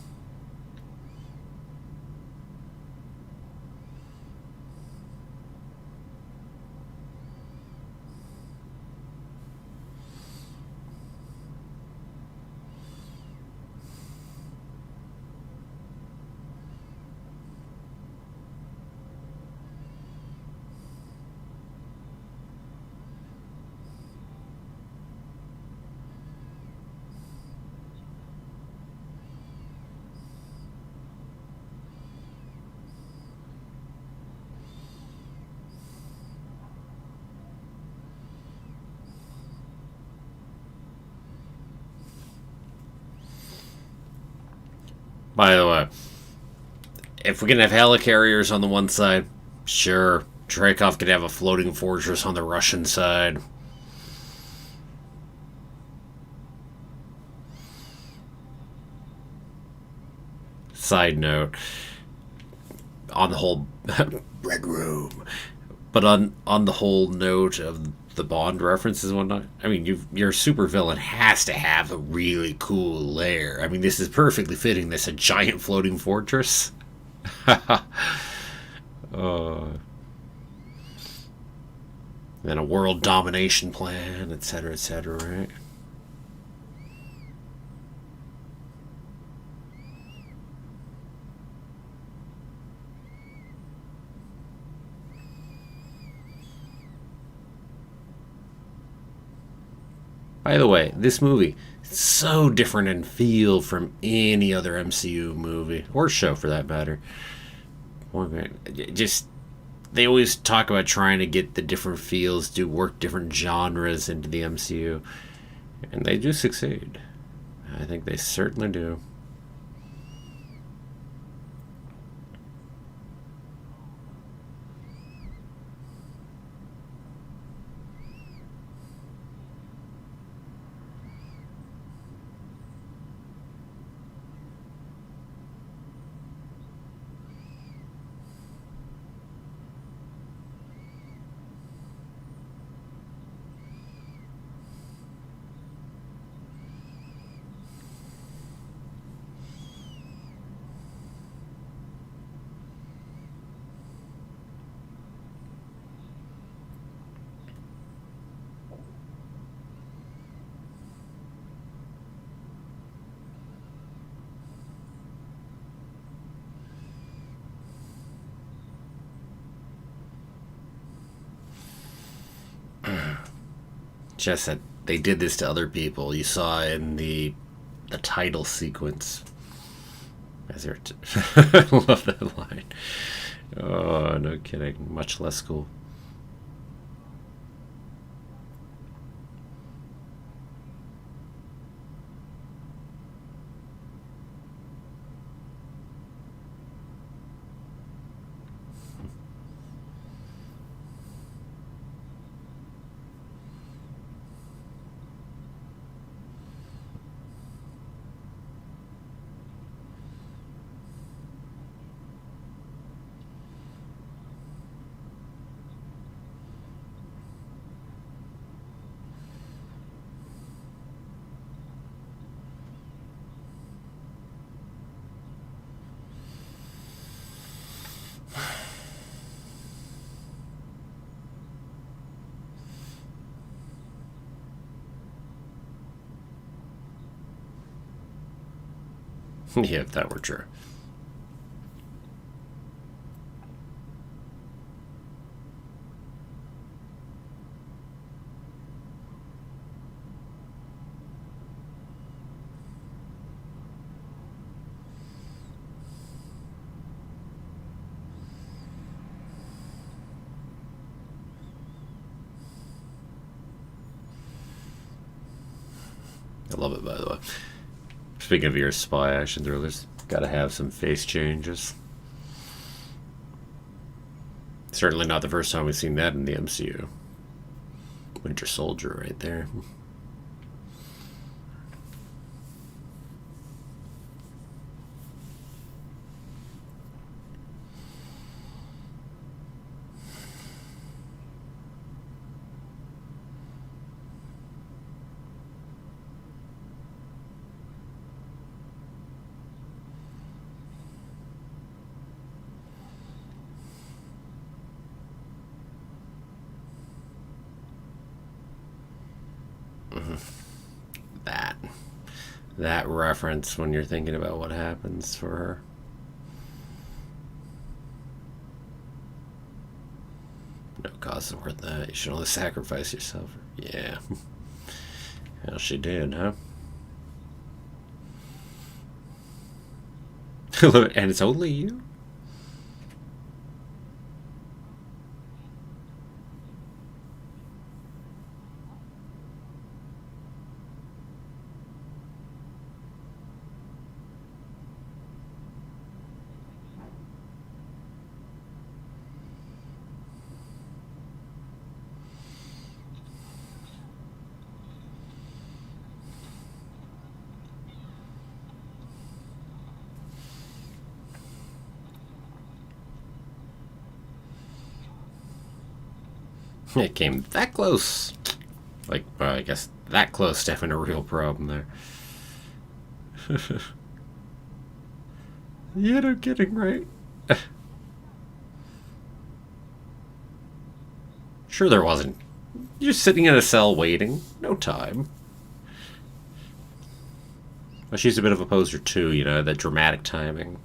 By the way, if we can have helicarriers on the one side, sure. Dreykov could have a floating fortress on the Russian side. Side note, on the whole red room, but on the whole note of the Bond references and whatnot, I mean, your supervillain has to have a really cool lair. I mean, this is perfectly fitting. This a giant floating fortress. Then a world domination plan, etc., right? By the way, this movie is so different in feel from any other MCU movie or show for that matter. Just they always talk about trying to get the different feels, do work different genres into the MCU, and they do succeed. I think they certainly do. Just that they did this to other people. You saw in the title sequence. As they're I love that line. Oh, no kidding. Much less cool. Yeah, if that were true. I love it, by the way. Speaking of your spy action thrillers, gotta have some face changes. Certainly not the first time we've seen that in the MCU. Winter Soldier right there. That. That reference when you're thinking about what happens for her. No cost is worth that. You should only sacrifice yourself. Yeah. Well, she did, huh? And it's only you? It came that close. Like, well, I guess that close to having a real problem there. Yeah, no kidding, right? Sure, there wasn't. You're sitting in a cell waiting. No time. Well, she's a bit of a poser, too, you know, that dramatic timing.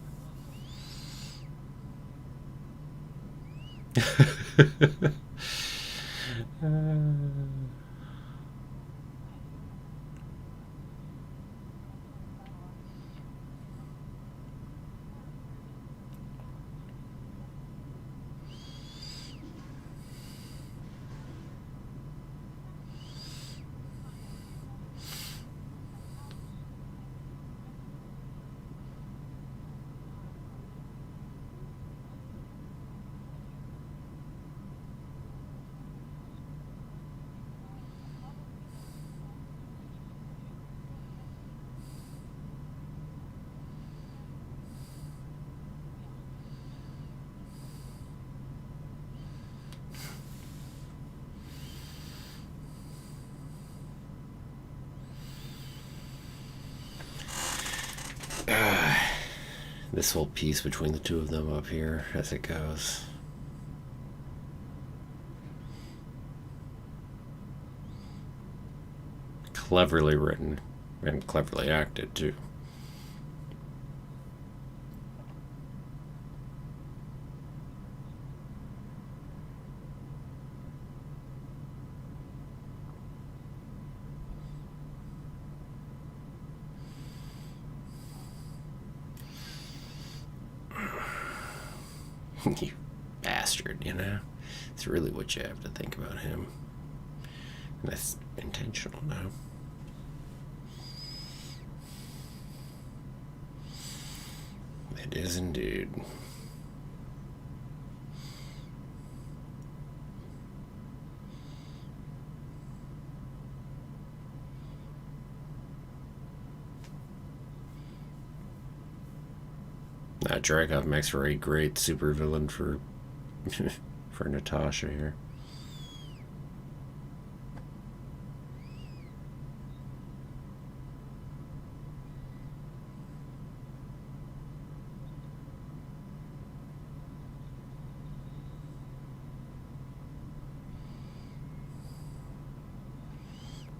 this whole piece between the two of them up here as it goes. Cleverly written and cleverly acted too. You bastard, you know? It's really what you have to think about him. And that's intentional now. It is indeed. Dreykov makes for a great supervillain for for Natasha here.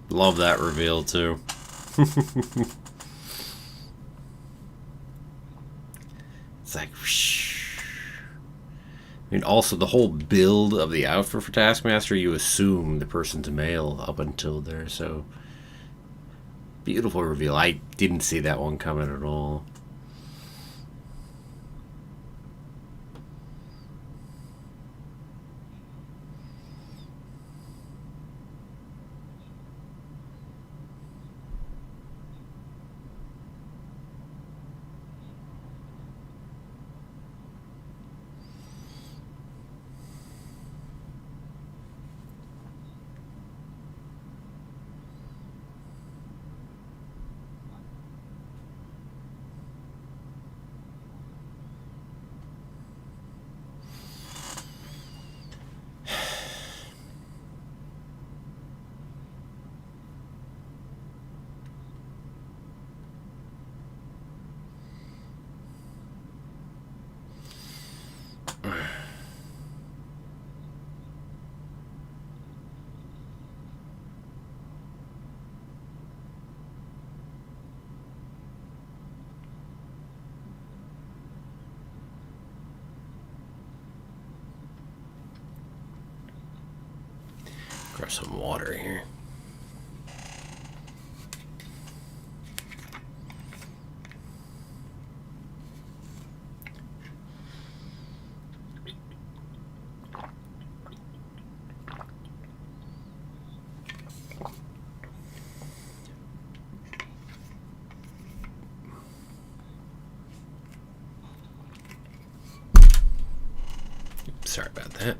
Love that reveal too. It's like, whoosh. I mean, also the whole build of the outfit for Taskmaster, you assume the person's male up until there. So beautiful reveal. I didn't see that one coming at all. Grab some water here. Sorry about that.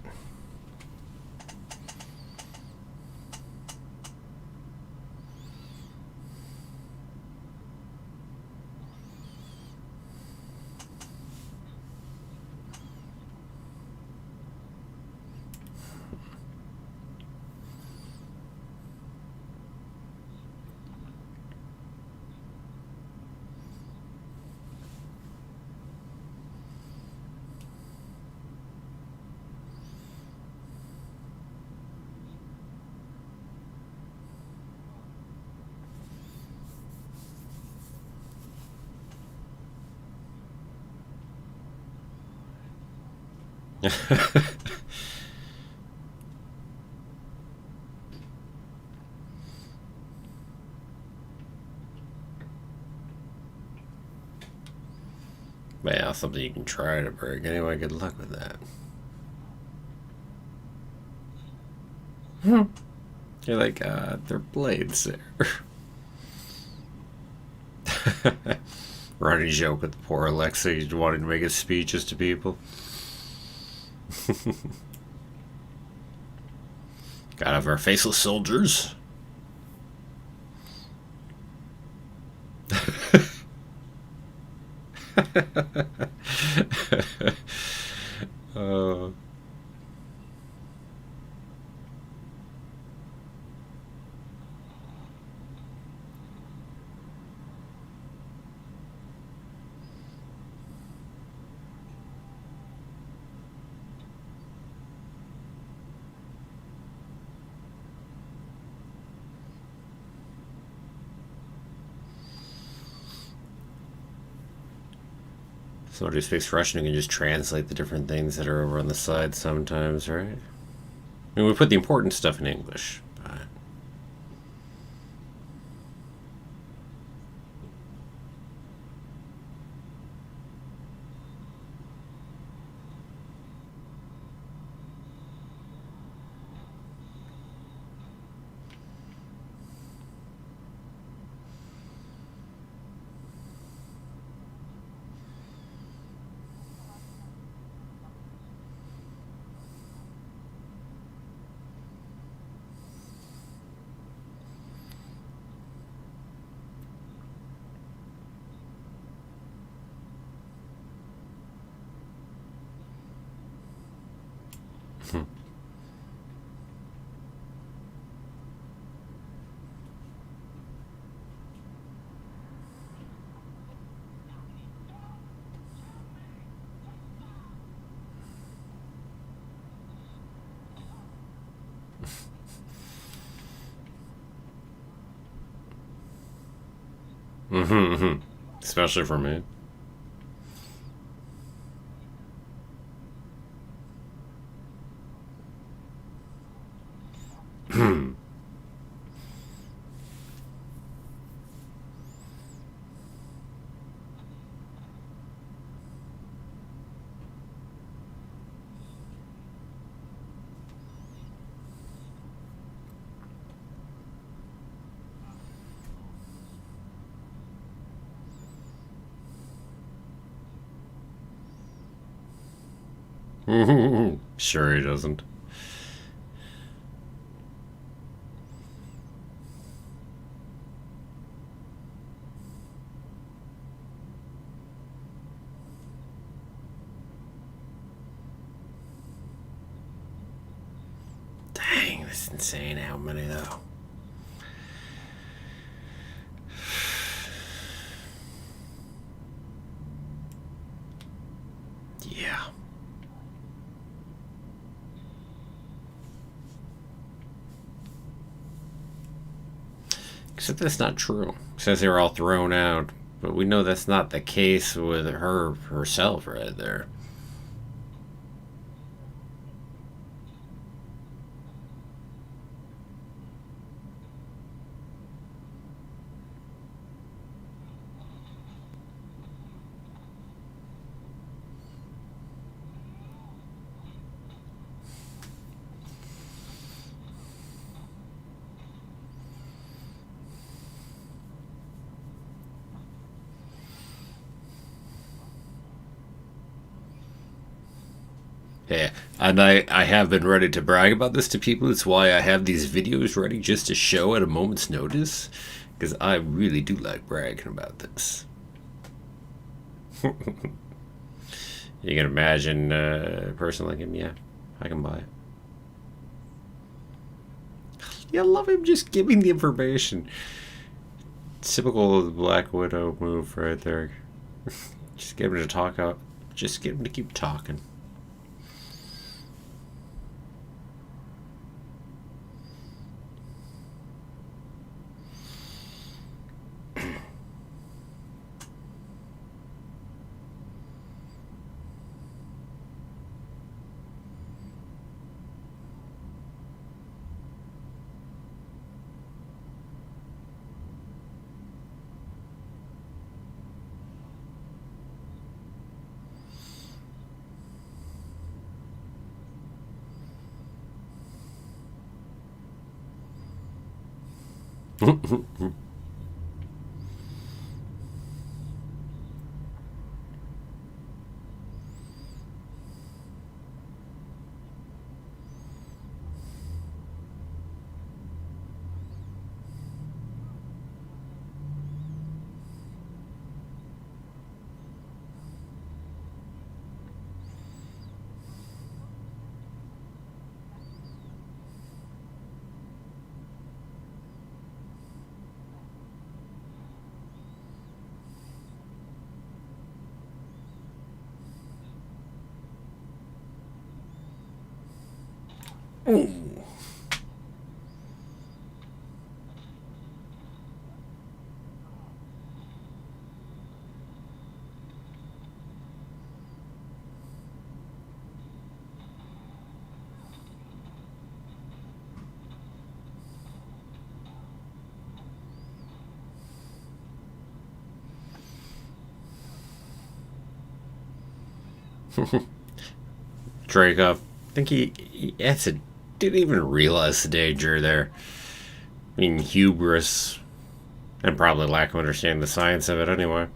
But yeah, something you can try to break. Anyway, good luck with that. You're like, they're blades there. Running joke with poor Alexei wanting to make his speeches to people. Gotta have our faceless soldiers. uh, Somebody who speaks Russian who can just translate the different things that are over on the side sometimes, right? I mean, we put the important stuff in English, but... Especially for me. Sure he doesn't. Dang, that's insane how many though. Yeah. Except that's not true. It says they were all thrown out, but we know that's not the case with her herself right there. Yeah, and I have been ready to brag about this to people. It's why I have these videos ready just to show at a moment's notice, because I really do like bragging about this. You can imagine a person like him, yeah, I can buy it. Yeah, I love him just giving the information. Typical Black Widow move right there. Just get him to talk out. Just get him to keep talking. Ooh. Draco, I think he didn't even realize the danger there. I mean, hubris, and probably lack of understanding the science of it anyway.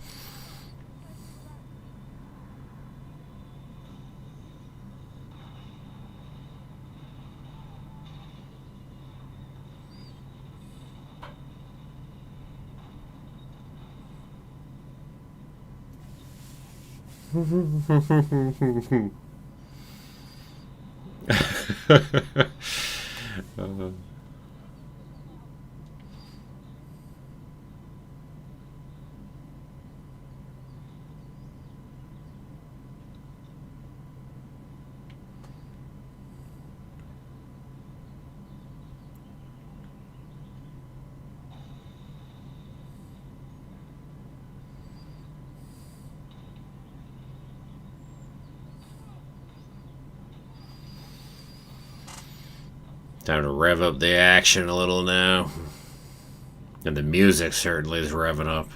Time to rev up the action a little now. And the music certainly is revving up.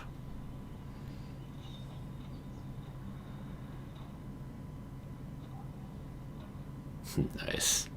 Nice.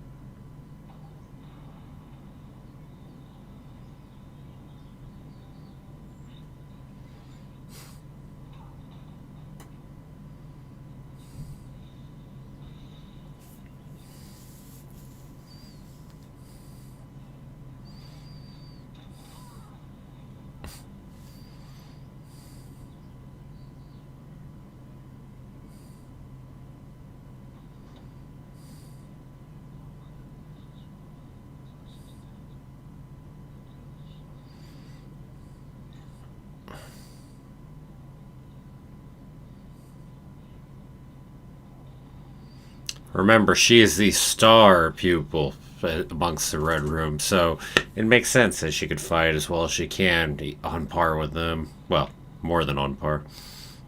Remember, she is the star pupil amongst the Red Room, so it makes sense that she could fight as well as she can, on par with them. Well, more than on par.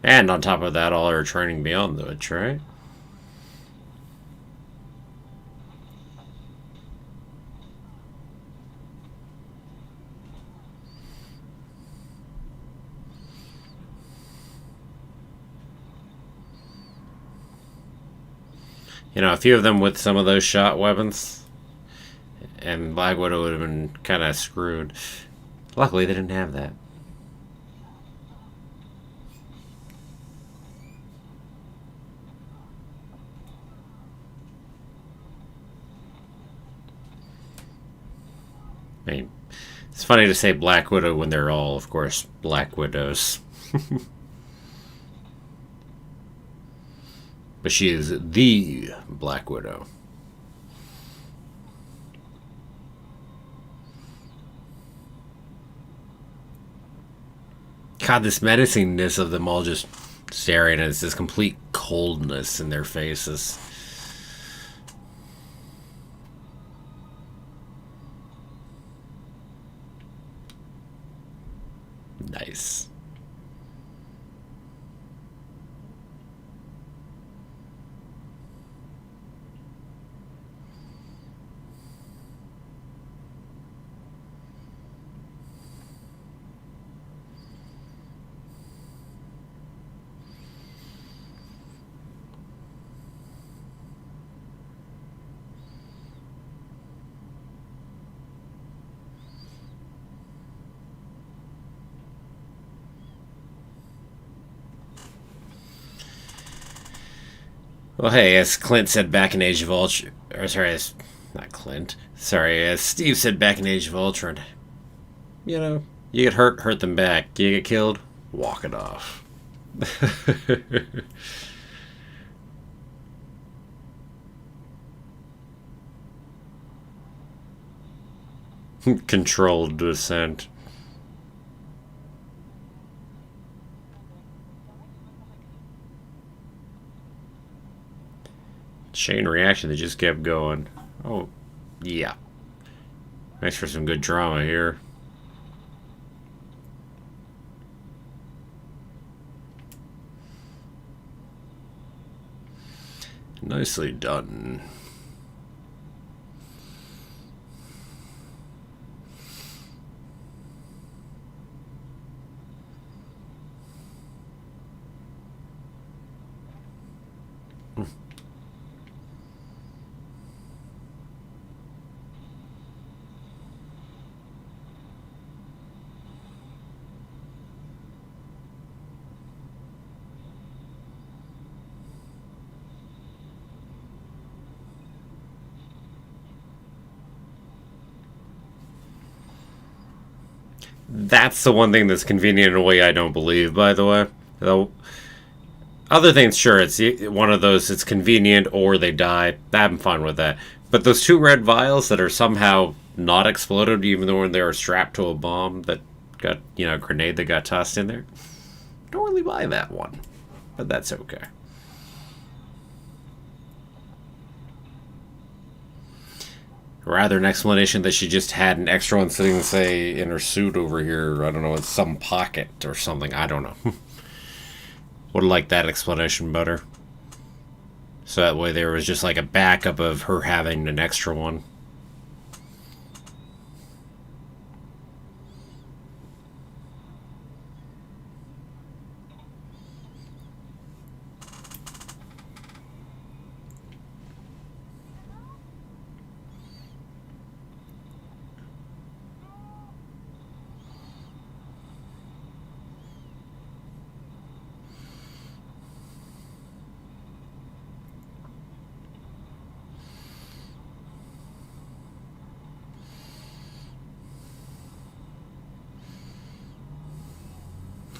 And on top of that, all her training beyond the witch, right? You know, a few of them with some of those shot weapons, and Black Widow would have been kind of screwed. Luckily, they didn't have that. I mean, it's funny to say Black Widow when they're all, of course, Black Widows. But she is the Black Widow. God, this menacingness of them all just staring at us, this complete coldness in their faces. Nice. Well, hey, as Clint said back in Age of Ultron, or sorry, as not Clint, sorry, as Steve said back in Age of Ultron, you know, you get hurt, hurt them back. You get killed, walk it off. Controlled descent. Chain reaction that just kept going. Oh, yeah. Thanks for some good drama here. Nicely done. That's the one thing that's convenient in a way I don't believe, by the way. Though other things, sure, it's one of those, it's convenient or they die. I'm fine with that. But those two red vials that are somehow not exploded, even though they were strapped to a bomb that got, a grenade that got tossed in there, don't really buy that one. But that's okay. Rather an explanation that she just had an extra one sitting, say, in her suit over here. I don't know, in some pocket or something. I don't know. Would like that explanation better. So that way there was just like a backup of her having an extra one.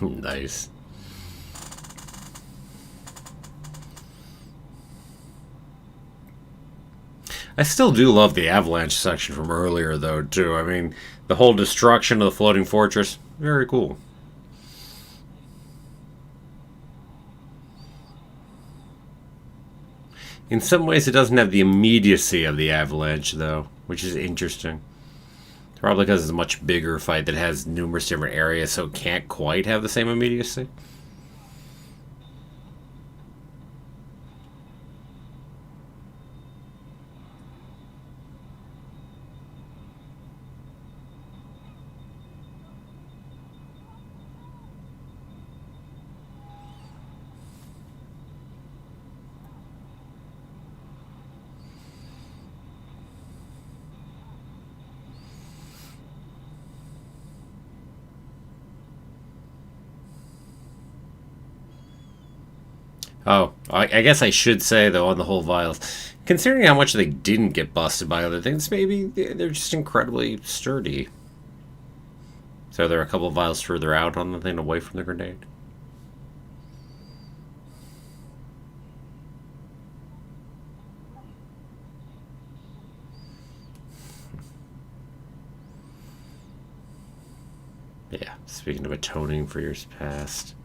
Nice. I still do love the avalanche section from earlier, though, too. I mean, the whole destruction of the floating fortress, very cool. In some ways, it doesn't have the immediacy of the avalanche, though, which is interesting. Probably because it's a much bigger fight that has numerous different areas, so it can't quite have the same immediacy. Oh, I guess I should say, though, on the whole vials, considering how much they didn't get busted by other things, maybe they're just incredibly sturdy. So they're a couple of vials further out on the thing away from the grenade. Yeah, speaking of atoning for years past.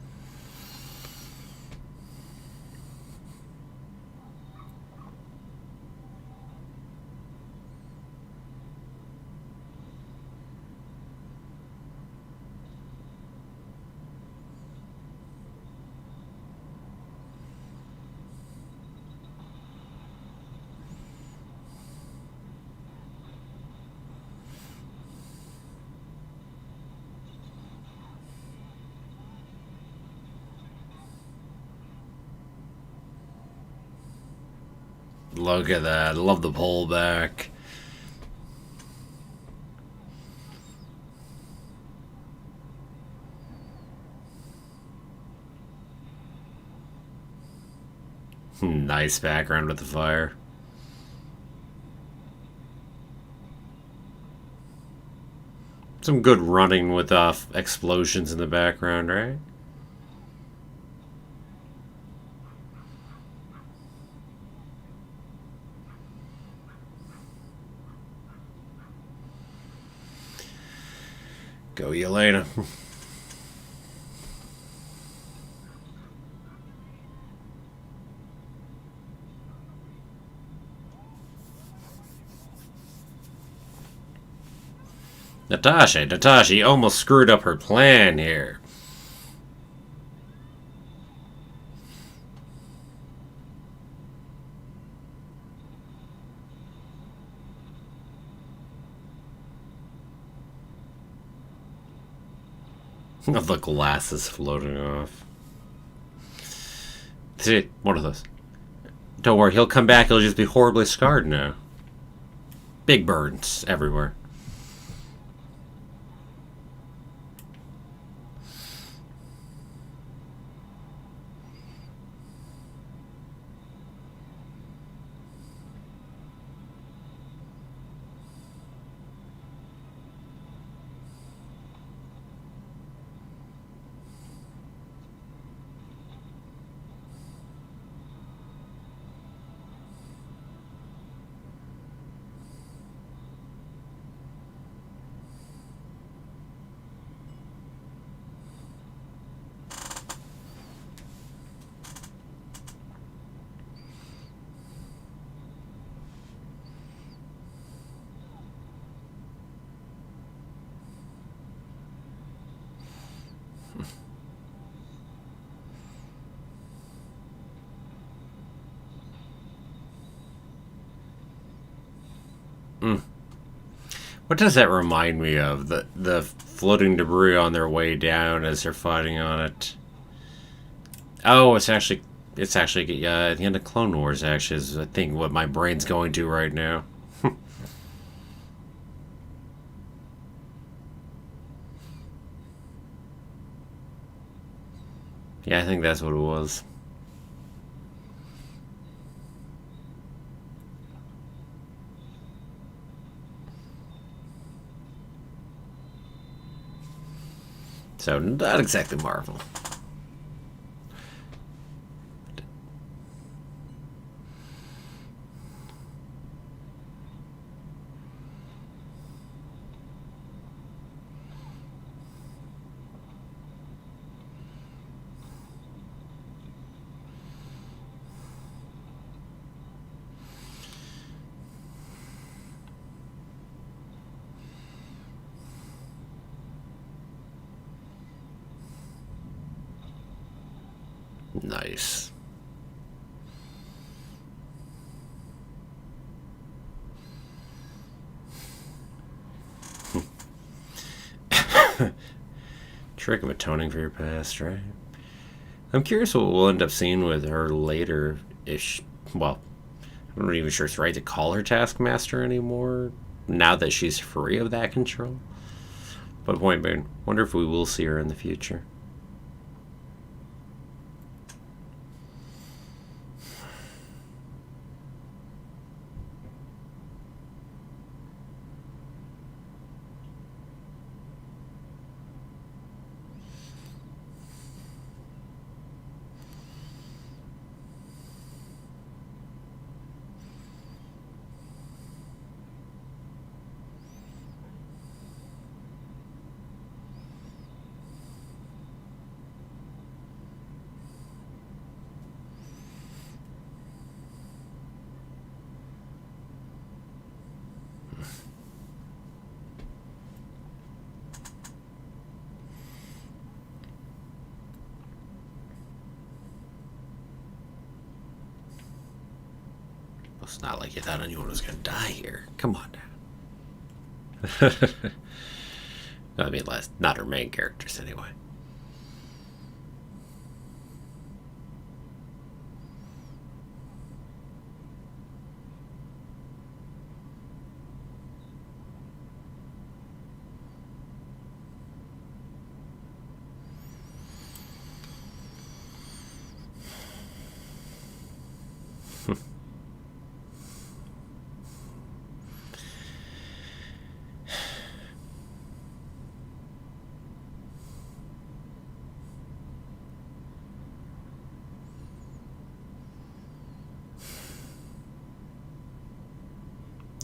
Look at that. I love the pullback. Nice background with the fire. Some good running with explosions in the background, right? Go, Yelena. Natasha, you almost screwed up her plan here. The glass is floating off. See, one of those. Don't worry, he'll come back. He'll just be horribly scarred now. Big burns everywhere. Mm. What does that remind me of? The floating debris on their way down as they're fighting on it. Oh, it's actually at the end of Clone Wars. Actually, is I think what my brain's going to right now. Yeah, I think that's what it was. So not exactly Marvel. Nice. Trick of atoning for your past, right? I'm curious what we'll end up seeing with her later. Well, I'm not even sure it's right to call her Taskmaster anymore now that she's free of that control. But point being, wonder if we will see her in the future. It's not like you thought anyone was going to die here. Come on now. I mean, not her main characters anyway.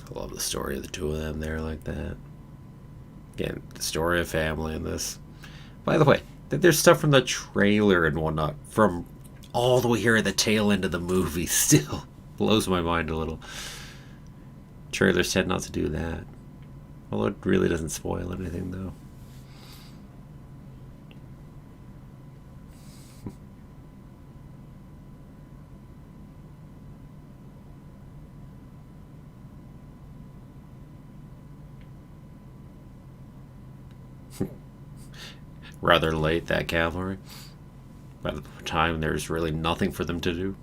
I love the story of the two of them there like that. Again, the story of family in this. By the way, there's stuff from the trailer and whatnot from all the way here at the tail end of the movie still. Blows my mind a little. Trailers tend not to do that. Although it really doesn't spoil anything though. Rather late, that cavalry. By the time there's really nothing for them to do.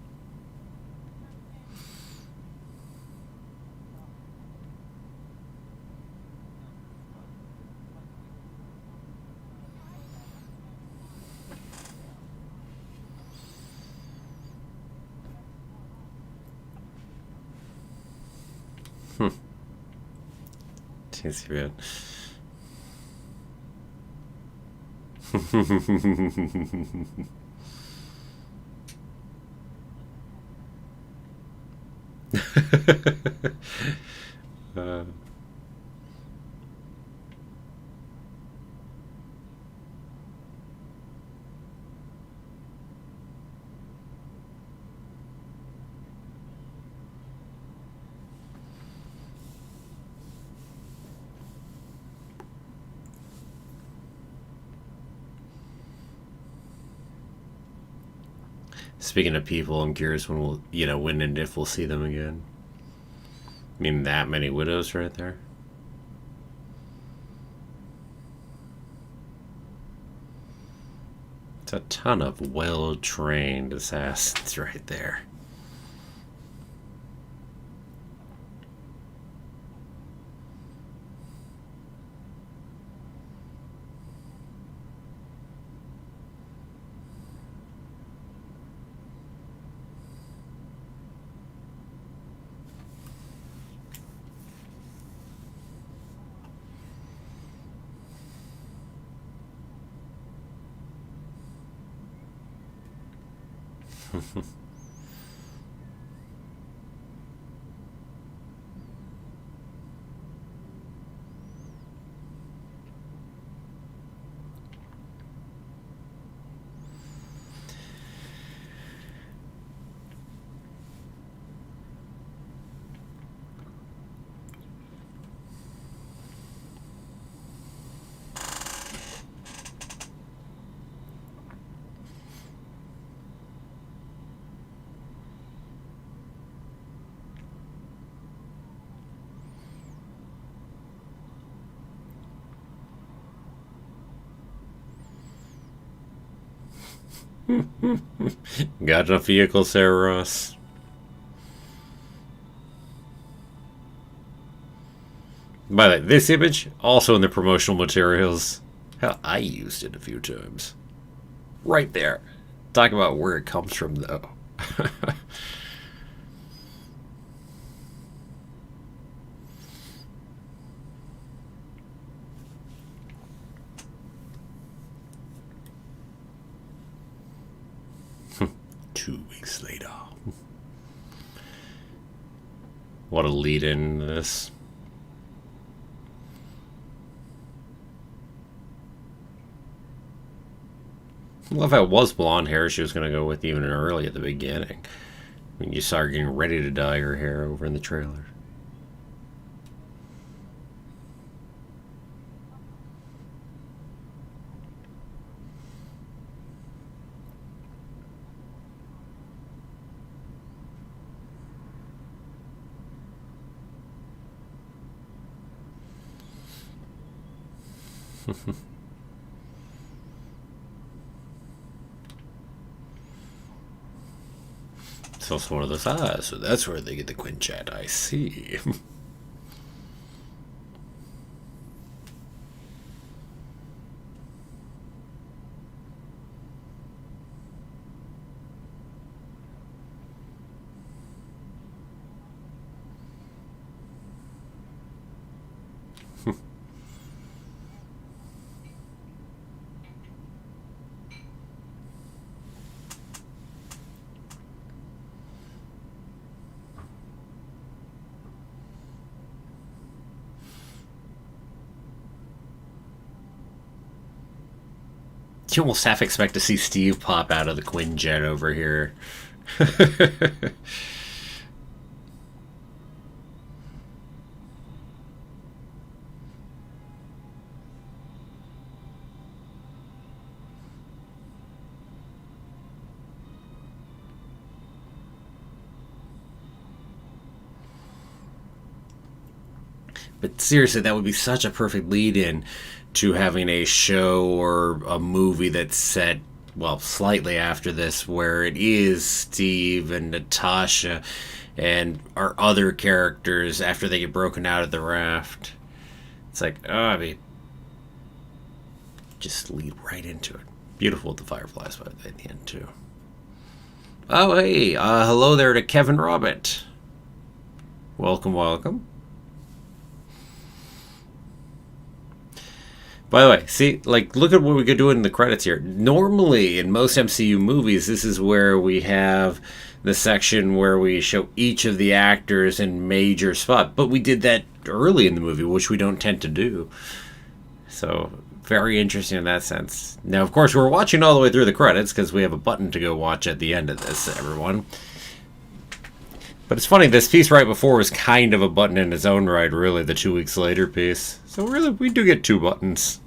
Tasty bit. uh, Speaking of people, I'm curious when when and if we'll see them again. I mean, that many widows right there. It's a ton of well-trained assassins right there. Got enough vehicles, Sarah Ross? By the way, this image, also in the promotional materials. Hell, I used it a few times. Right there. Talk about where it comes from, though. 2 weeks later. What a lead in this. I love how it was blonde hair she was going to go with even early at the beginning. I mean, you saw her getting ready to dye her hair over in the trailer. It's also one of those, so that's where they get the Quinjet, I see. You almost half expect to see Steve pop out of the Quinjet over here. But seriously, that would be such a perfect lead-in to having a show or a movie that's set, well, slightly after this, where it is Steve and Natasha and our other characters after they get broken out of the raft. It's like, oh, I mean, just lead right into it. Beautiful with the fireflies by the end, too. Oh, hey, hello there to Kevin Robert. Welcome, welcome. By the way, see, like, look at what we could do in the credits here. Normally, in most MCU movies, this is where we have the section where we show each of the actors in major spot. But we did that early in the movie, which we don't tend to do. So, very interesting in that sense. Now, of course, we're watching all the way through the credits because we have a button to go watch at the end of this, everyone. But it's funny, this piece right before was kind of a button in its own right, really, the 2 weeks later piece. So really, we do get 2 buttons.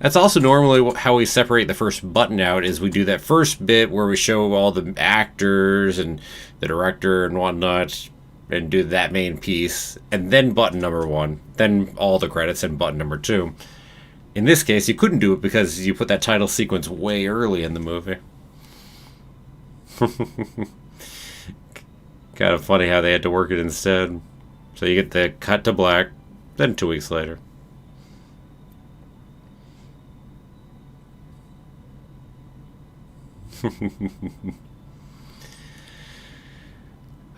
That's also normally how we separate the first button out, is we do that first bit where we show all the actors and the director and whatnot, and do that main piece, and then button number 1, then all the credits and button number 2. In this case, you couldn't do it because you put that title sequence way early in the movie. Kind of funny how they had to work it instead. So you get the cut to black, then 2 weeks later.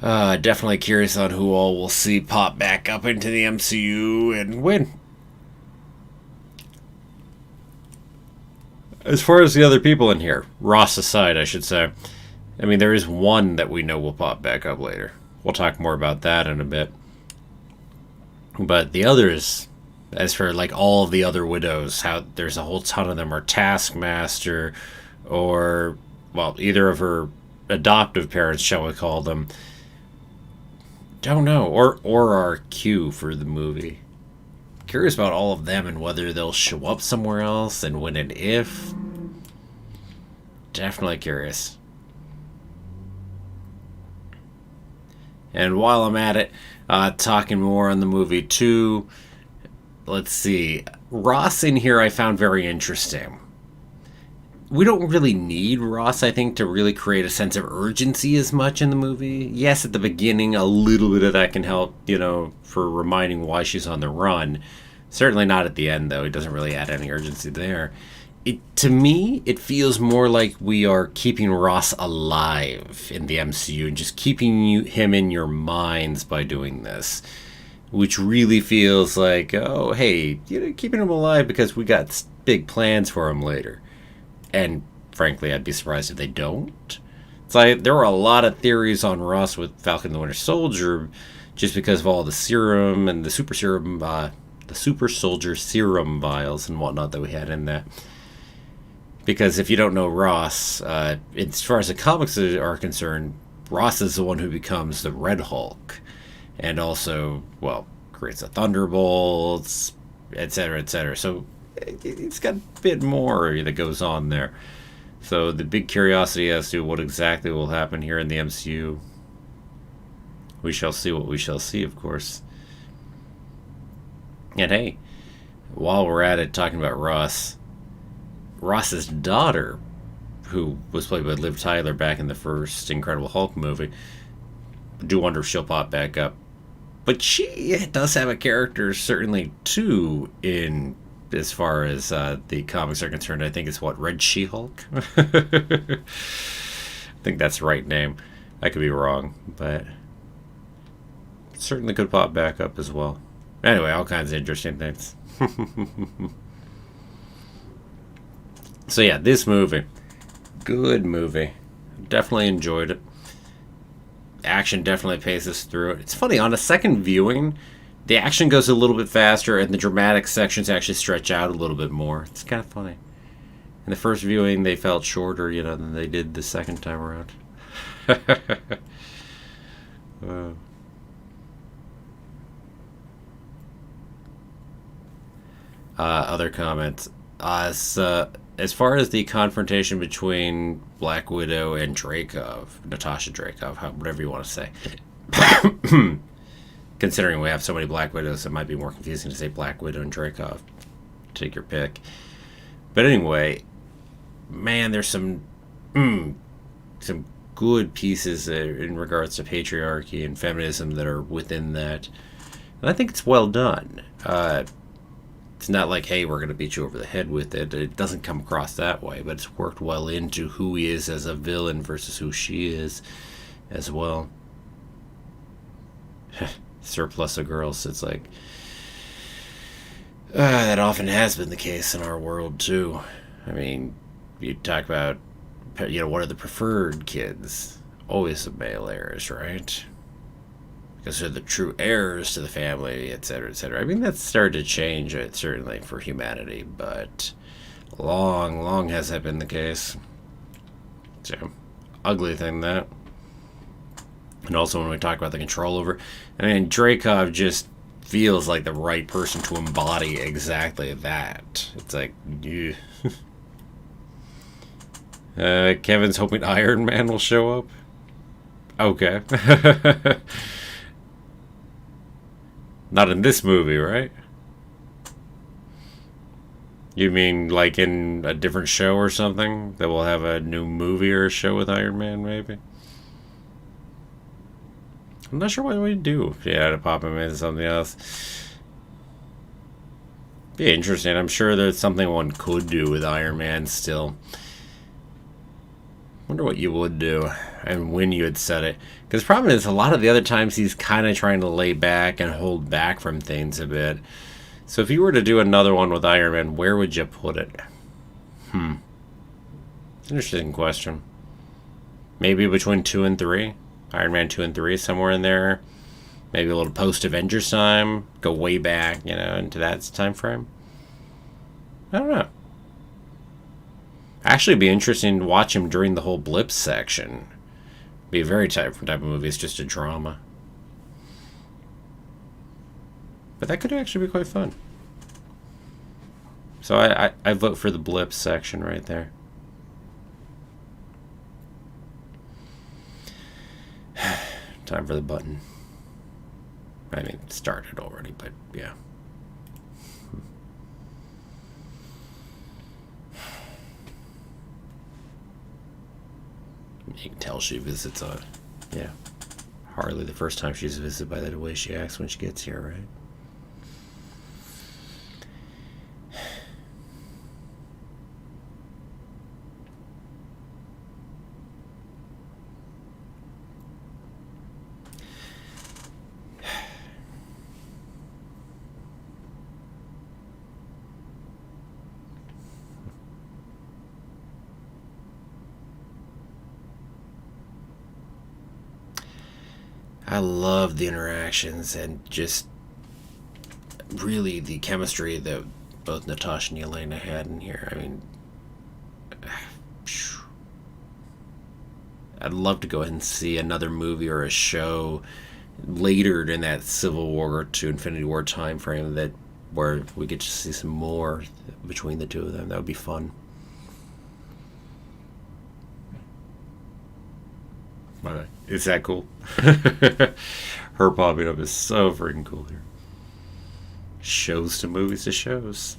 Definitely curious on who all we'll see pop back up into the MCU and win. As far as the other people in here, Ross aside, I should say. I mean, there is one that we know will pop back up later. We'll talk more about that in a bit. But the others, as for like all of the other widows, how there's a whole ton of them are Taskmaster or, well, either of her adoptive parents, shall we call them. Don't know. Or our Q for the movie. Curious about all of them and whether they'll show up somewhere else and when and if. Definitely curious. And while I'm at it, talking more on the movie too, let's see. Ross in here I found very interesting. We don't really need Ross, I think, to really create a sense of urgency as much in the movie. Yes, at the beginning, a little bit of that can help, for reminding why she's on the run. Certainly not at the end, though. It doesn't really add any urgency there. To me, it feels more like we are keeping Ross alive in the MCU and just keeping him in your minds by doing this, which really feels like, oh, hey, keeping him alive because we got big plans for him later. And frankly, I'd be surprised if they don't. It's like there were a lot of theories on Ross with Falcon and the Winter Soldier just because of all the serum and the super soldier serum vials and whatnot that we had in there. Because if you don't know Ross, as far as the comics are concerned, Ross is the one who becomes the Red Hulk. And also, well, creates the Thunderbolts, etc., etc. So it's got a bit more that goes on there. So the big curiosity as to what exactly will happen here in the MCU. We shall see what we shall see, of course. And hey, while we're at it, talking about Ross's daughter, who was played by Liv Tyler back in the first Incredible Hulk movie, do wonder if she'll pop back up. But she does have a character, certainly, too, in as far as the comics are concerned. I think it's Red She-Hulk? I think that's the right name. I could be wrong, but certainly could pop back up as well. Anyway, all kinds of interesting things. So yeah, this movie. Good movie. Definitely enjoyed it. Action definitely paces through it. It's funny, on a second viewing, the action goes a little bit faster and the dramatic sections actually stretch out a little bit more. It's kind of funny. In the first viewing, they felt shorter, than they did the second time around. Other comments. As far as the confrontation between Black Widow and Natasha Dreykov, whatever you want to say. Considering we have so many Black Widows, it might be more confusing to say Black Widow and Dreykov. Take your pick. But anyway, man, there's some good pieces in regards to patriarchy and feminism that are within that. And I think it's well done. It's not like, hey, we're going to beat you over the head with it. It doesn't come across that way, but it's worked well into who he is as a villain versus who she is as well. Surplus of girls. It's like, That often has been the case in our world, too. I mean, you talk about, what are the preferred kids? Always the male heirs, right? Because they're the true heirs to the family, etc., etc. I mean, that's started to change, certainly, for humanity, but long, long has that been the case. So, ugly thing, that. And also, when we talk about the control over, I mean, Dreykov just feels like the right person to embody exactly that. It's like, yeah. Kevin's hoping Iron Man will show up. Okay. Not in this movie, right? You mean like in a different show or something? That we'll have a new movie or a show with Iron Man, maybe? I'm not sure what we'd do if you had to pop him into something else. Be interesting. I'm sure there's something one could do with Iron Man still. Wonder what you would do and when you had said it. Because the problem is, a lot of the other times he's kind of trying to lay back and hold back from things a bit. So if you were to do another one with Iron Man, where would you put it? Interesting question. Maybe between 2 and 3? Iron Man 2 and 3, somewhere in there. Maybe a little post-Avengers time. Go way back, into that time frame. I don't know. Actually, it'd be interesting to watch him during the whole blip section. Be a very different type of movie. It's just a drama. But that could actually be quite fun. So I vote for the blip section right there. Time for the button. I mean, it started already, but yeah. You can tell she visits hardly the first time she's visited by the way she acts when she gets here, right? I love the interactions and just really the chemistry that both Natasha and Yelena had in here. I mean, I'd love to go ahead and see another movie or a show later in that Civil War to Infinity War time frame where we get to see some more between the two of them. That would be fun. Is that cool? Her popping up is so freaking cool here. Shows to movies to shows.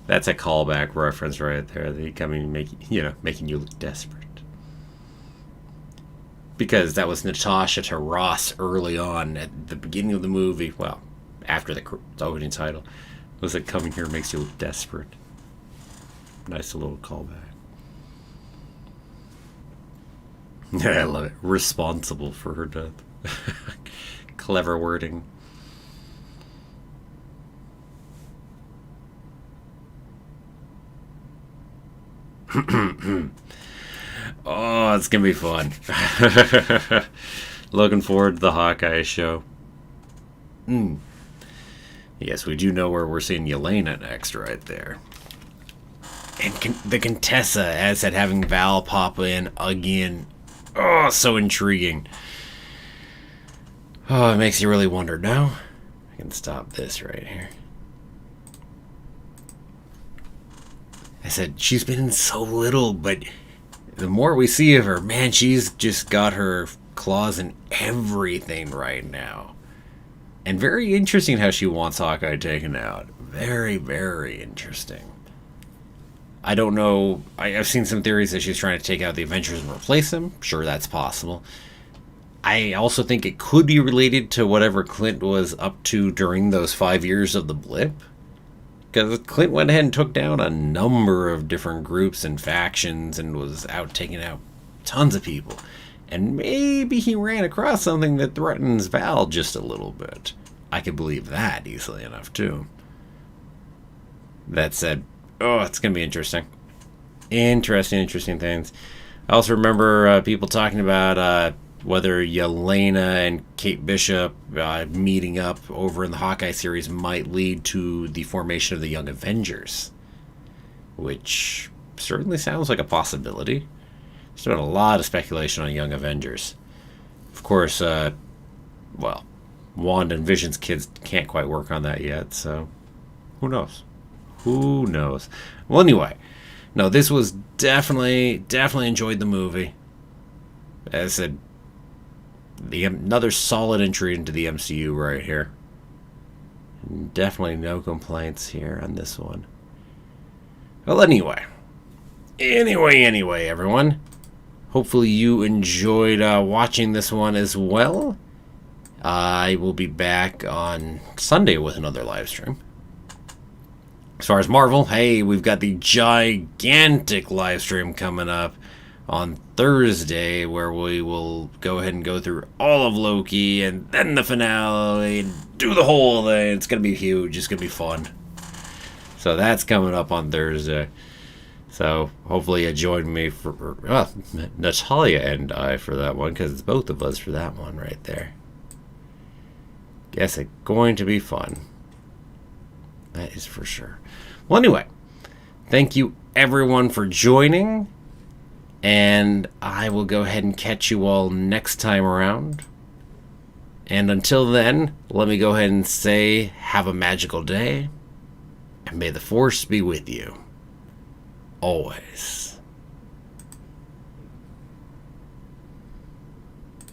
That's a callback reference right there. They coming making you look desperate. Because that was Natasha to Ross early on at the beginning of the movie. Well, after the opening title. Was it coming here makes you look desperate? Nice little callback. Yeah, I love it. Responsible for her death. Clever wording. Oh, it's gonna be fun. Looking forward to the Hawkeye show. Yes, we do know where we're seeing Yelena next, right there. And the Contessa, as said, having Val pop in again. Oh, so intriguing. Oh, it makes you really wonder. Now, I can stop this right here. I said, she's been in so little, but the more we see of her, man, she's just got her claws in everything right now. And very interesting how she wants Hawkeye taken out. Very, very interesting. I don't know. I've seen some theories that she's trying to take out the Avengers and replace them. Sure, that's possible. I also think it could be related to whatever Clint was up to during those 5 years of the blip. because Clint went ahead and took down a number of different groups and factions and was out taking out tons of people. And maybe he ran across something that threatens Val just a little bit. I could believe that easily enough, too. That said, it's going to be interesting. Interesting things. I also remember people talking about whether Yelena and Kate Bishop meeting up over in the Hawkeye series might lead to the formation of the Young Avengers, which certainly sounds like a possibility. There's been a lot of speculation on Young Avengers. Of course, Wanda and Vision's kids can't quite work on that yet, so who knows? Who knows? Well, anyway, no, this was definitely enjoyed the movie. As I said, another solid entry into the MCU right here. Definitely no complaints here on this one. Well, anyway, everyone. Hopefully you enjoyed watching this one as well. I will be back on Sunday with another live stream. As far as Marvel, hey, we've got the gigantic live stream coming up on Thursday, where we will go ahead and go through all of Loki and then the finale and do the whole thing. It's going to be huge. It's going to be fun. So that's coming up on Thursday. So hopefully you join me for Natalia and I for that one, because it's both of us for that one right there. Guess it's going to be fun. That is for sure. Well, anyway, thank you everyone for joining, and I will go ahead and catch you all next time around. And until then, let me go ahead and say, have a magical day, and may the Force be with you. Always.